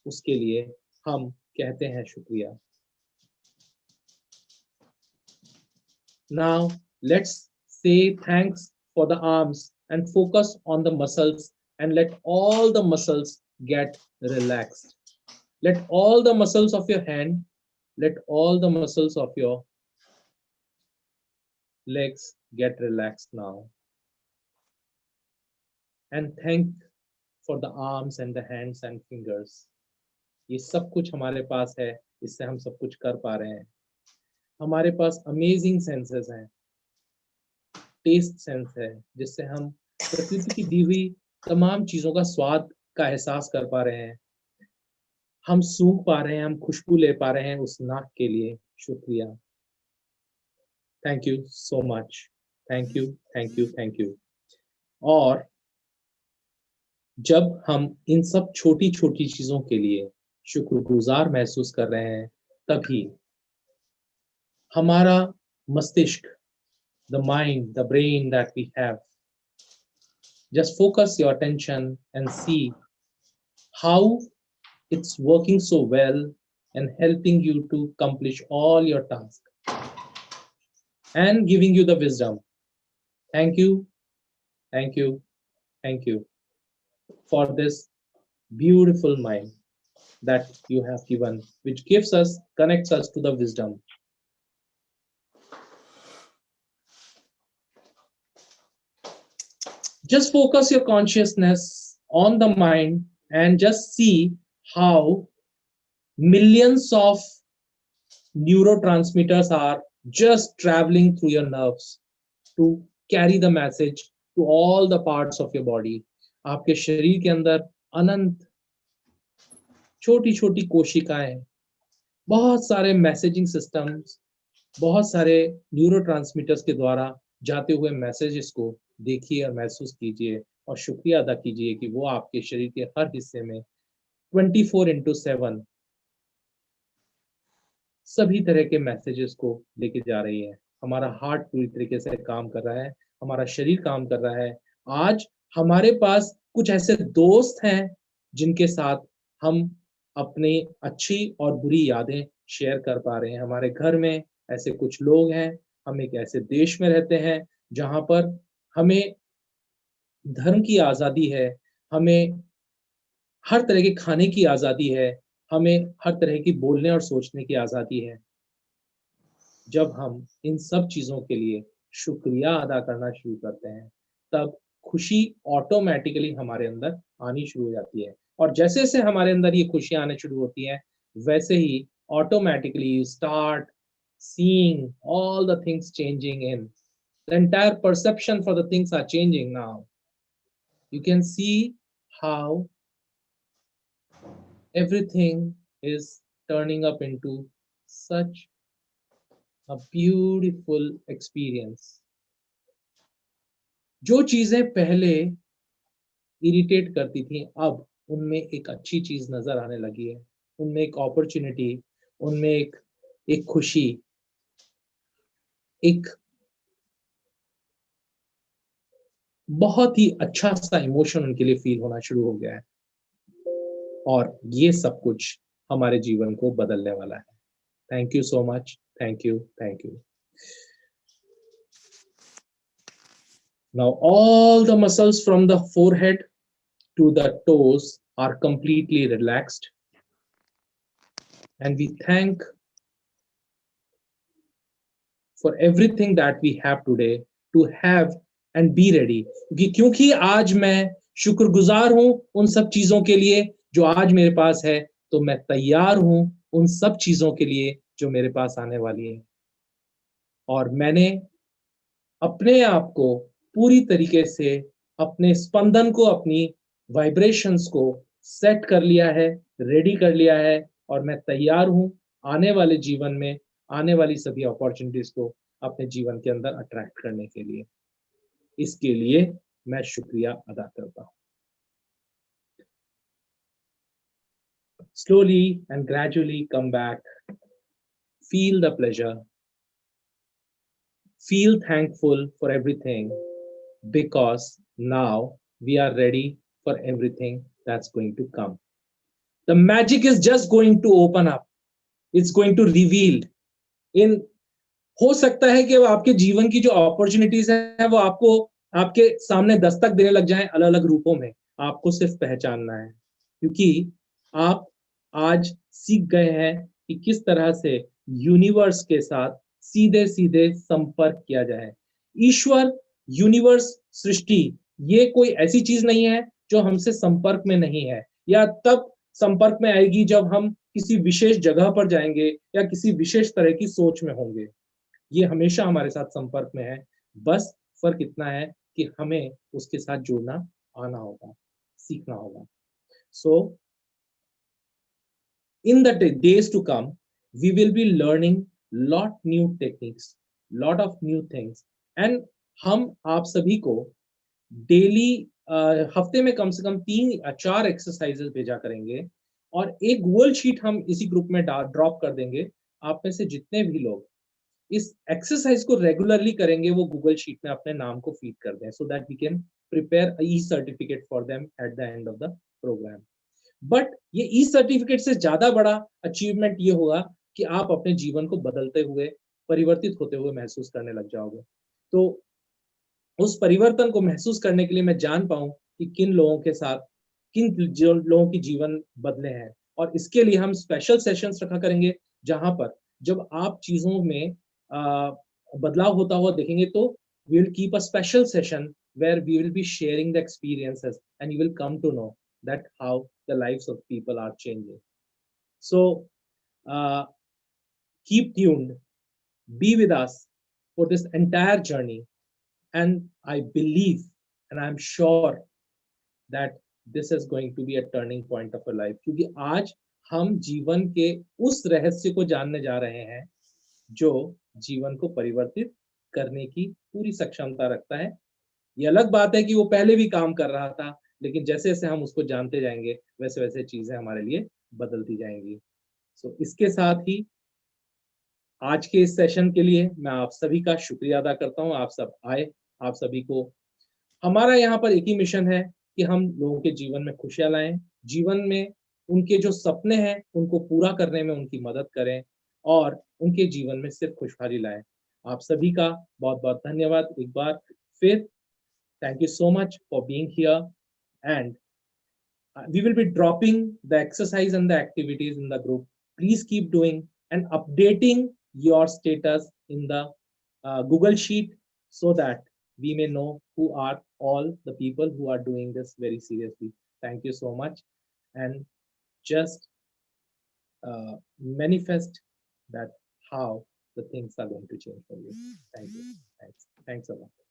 उसके लिए हम कहते हैं शुक्रिया। Now let's say thanks for the arms and focus on the muscles and let all the muscles get relaxed. Let all the muscles of your hand, let all the muscles of your legs get relaxed now. And thank for the arms and the hands and fingers. ये सब कुछ हमारे पास है, इससे हम सब कुछ कर पा रहे हैं। हमारे पास अमेजिंग सेंसेस हैं, टेस्ट सेंस है, जिससे हम प्रकृति की दी हुई तमाम चीजों का स्वाद का एहसास कर पा रहे हैं। हम सूंघ पा रहे हैं, हम खुशबू ले पा रहे हैं, उस नाक के लिए शुक्रिया। Thank you so much, thank you, thank you, thank you. और जब हम इन सब छोटी छोटी चीजों के लिए शुक्रगुजार महसूस कर रहे हैं, तभी हमारा मस्तिष्क, the mind, the brain that we have, just focus your attention and see how it's working so well and helping you to accomplish all your tasks and giving you the wisdom. Thank you, thank you, thank you for this beautiful mind that you have given, which gives us, connects us to the wisdom. Just focus your consciousness on the mind and just see how millions of neurotransmitters are just traveling through your nerves to carry the message to all the parts of your body. आपके शरीर के अंदर अनंत छोटी छोटी कोशिकाएं, बहुत सारे messaging systems, बहुत सारे न्यूरोट्रांसमीटर्स के द्वारा जाते हुए मैसेजेस को देखिए और महसूस कीजिए और शुक्रिया अदा कीजिए कि वो आपके शरीर के हर हिस्से में 24/7 सभी तरह के मैसेजेस को लेके जा रही है। हमारा हार्ट पूरी तरीके से काम कर रहा है, हमारा शरीर काम कर रहा है। आज हमारे पास कुछ ऐसे दोस्त हैं जिनके साथ हम अपनी अच्छी और बुरी यादें शेयर कर पा रहे हैं। हमारे घर में ऐसे कुछ लोग हैं, हम एक ऐसे देश में रहते हैं जहाँ पर हमें धर्म की आज़ादी है, हमें हर तरह के खाने की आज़ादी है, हमें हर तरह की बोलने और सोचने की आज़ादी है। जब हम इन सब चीज़ों के लिए शुक्रिया अदा करना शुरू करते हैं, तब खुशी ऑटोमेटिकली हमारे अंदर आनी शुरू हो जाती है। और जैसे-जैसे हमारे अंदर ये खुशियाँ आने शुरू होती हैं, वैसे ही automatically you start seeing all the things changing in. The entire perception for the things are changing now. You can see how everything is turning up into such a beautiful experience. जो चीजें पहले irritate करती थी, अब उनमें एक अच्छी चीज नजर आने लगी है, उनमें एक अपॉर्चुनिटी, उनमें एक खुशी, एक बहुत ही अच्छा सा इमोशन उनके लिए फील होना शुरू हो गया है। और ये सब कुछ हमारे जीवन को बदलने वाला है। Thank you so much, thank you, thank you. Now all the muscles from the forehead to the toes are completely relaxed, and we thank for everything that we have today to have and be ready. क्योंकि आज मैं शुक्रगुजार हूं उन सब चीजों के लिए जो आज मेरे पास है, तो मैं तैयार हूं उन सब चीजों के लिए जो मेरे पास आने वाली है। और मैंने अपने आप को पूरी तरीके से अपने स्पंदन को, अपनी वाइब्रेशंस को सेट कर लिया है, रेडी कर लिया है, और मैं तैयार हूं आने वाले जीवन में आने वाली सभी अपॉर्चुनिटीज को अपने जीवन के अंदर अट्रैक्ट करने के लिए। इसके लिए मैं शुक्रिया अदा करता हूं। Slowly and gradually come back. Feel the pleasure. Feel thankful for everything, because now we are ready for everything that's going to come. The magic is just going to open up. It's going to reveal in, हो सकता है कि वो आपके जीवन की जो opportunities है वो आपको आपके सामने दस्तक देने लग जाएं अलग अलग रूपों में. आपको सिर्फ पहचानना है, क्योंकि आप आज सीख गए हैं कि किस तरह से यूनिवर्स के साथ सीधे सीधे संपर्क किया जाए. ईश्वर, यूनिवर्स, सृष्टि, ये कोई ऐसी चीज नहीं है जो हमसे संपर्क में नहीं है, या तब संपर्क में आएगी जब हम किसी विशेष जगह पर जाएंगे या किसी विशेष तरह की सोच में होंगे. ये हमेशा हमारे साथ संपर्क में है. बस फर्क इतना है कि हमें उसके साथ जुड़ना आना होगा, सीखना होगा. सो in the days to come, we will be learning lot new techniques, lot of new things, and हम आप सभी को डेली हफ्ते में कम से कम 3-4 एक्सरसाइजेस भेजा करेंगे, और एक गूगल शीट हम इसी ग्रुप में ड्रॉप कर देंगे. आप में से जितने भी लोग इस एक्सरसाइज को रेगुलरली करेंगे वो गूगल शीट में अपने नाम को फीड कर दें, so that we can prepare e certificate for them at the end of the programme. But ये ई सर्टिफिकेट से ज्यादा बड़ा अचीवमेंट ये होगा कि आप अपने जीवन को बदलते हुए, परिवर्तित होते हुए महसूस करने लग जाओगे. तो उस परिवर्तन को महसूस करने के लिए मैं जान पाऊं कि किन लोगों के साथ, किन जो लोगों की जीवन बदले हैं, और इसके लिए हम स्पेशल सेशंस रखा करेंगे जहां पर जब आप चीजों में बदलाव होता हुआ देखेंगे तो we will keep a special session where we will be sharing the experiences and you will come to know that how the lives of people are changing. So keep tuned, be with us for this entire journey, and I believe and I'm sure that this is going to be a turning point of your life, क्योंकि आज हम जीवन के उस रहस्य को जानने जा रहे हैं जो जीवन को परिवर्तित करने की पूरी सक्षमता रखता है. ये अलग बात है कि वो पहले भी काम कर रहा था, लेकिन जैसे जैसे हम उसको जानते जाएंगे वैसे वैसे चीजें हमारे लिए बदलती जाएंगी. सो इसके साथ ही आज के इस सेशन के लिए मैं आप सभी का शुक्रिया अदा करता हूँ. आप सब आए, आप सभी को, हमारा यहाँ पर एक ही मिशन है कि हम लोगों के जीवन में खुशियां लाएं, जीवन में उनके जो सपने हैं उनको पूरा करने में उनकी मदद करें, और उनके जीवन में सिर्फ खुशहाली लाएं. आप सभी का बहुत बहुत धन्यवाद एक बार फिर. Thank you so much for being here, and we will be dropping the exercise and the activities in the group. Please keep doing and updating your status in the Google Sheet so that we may know who are all the people who are doing this very seriously. Thank you so much, and just manifest that how the things are going to change for you. Thank you. Thanks a lot.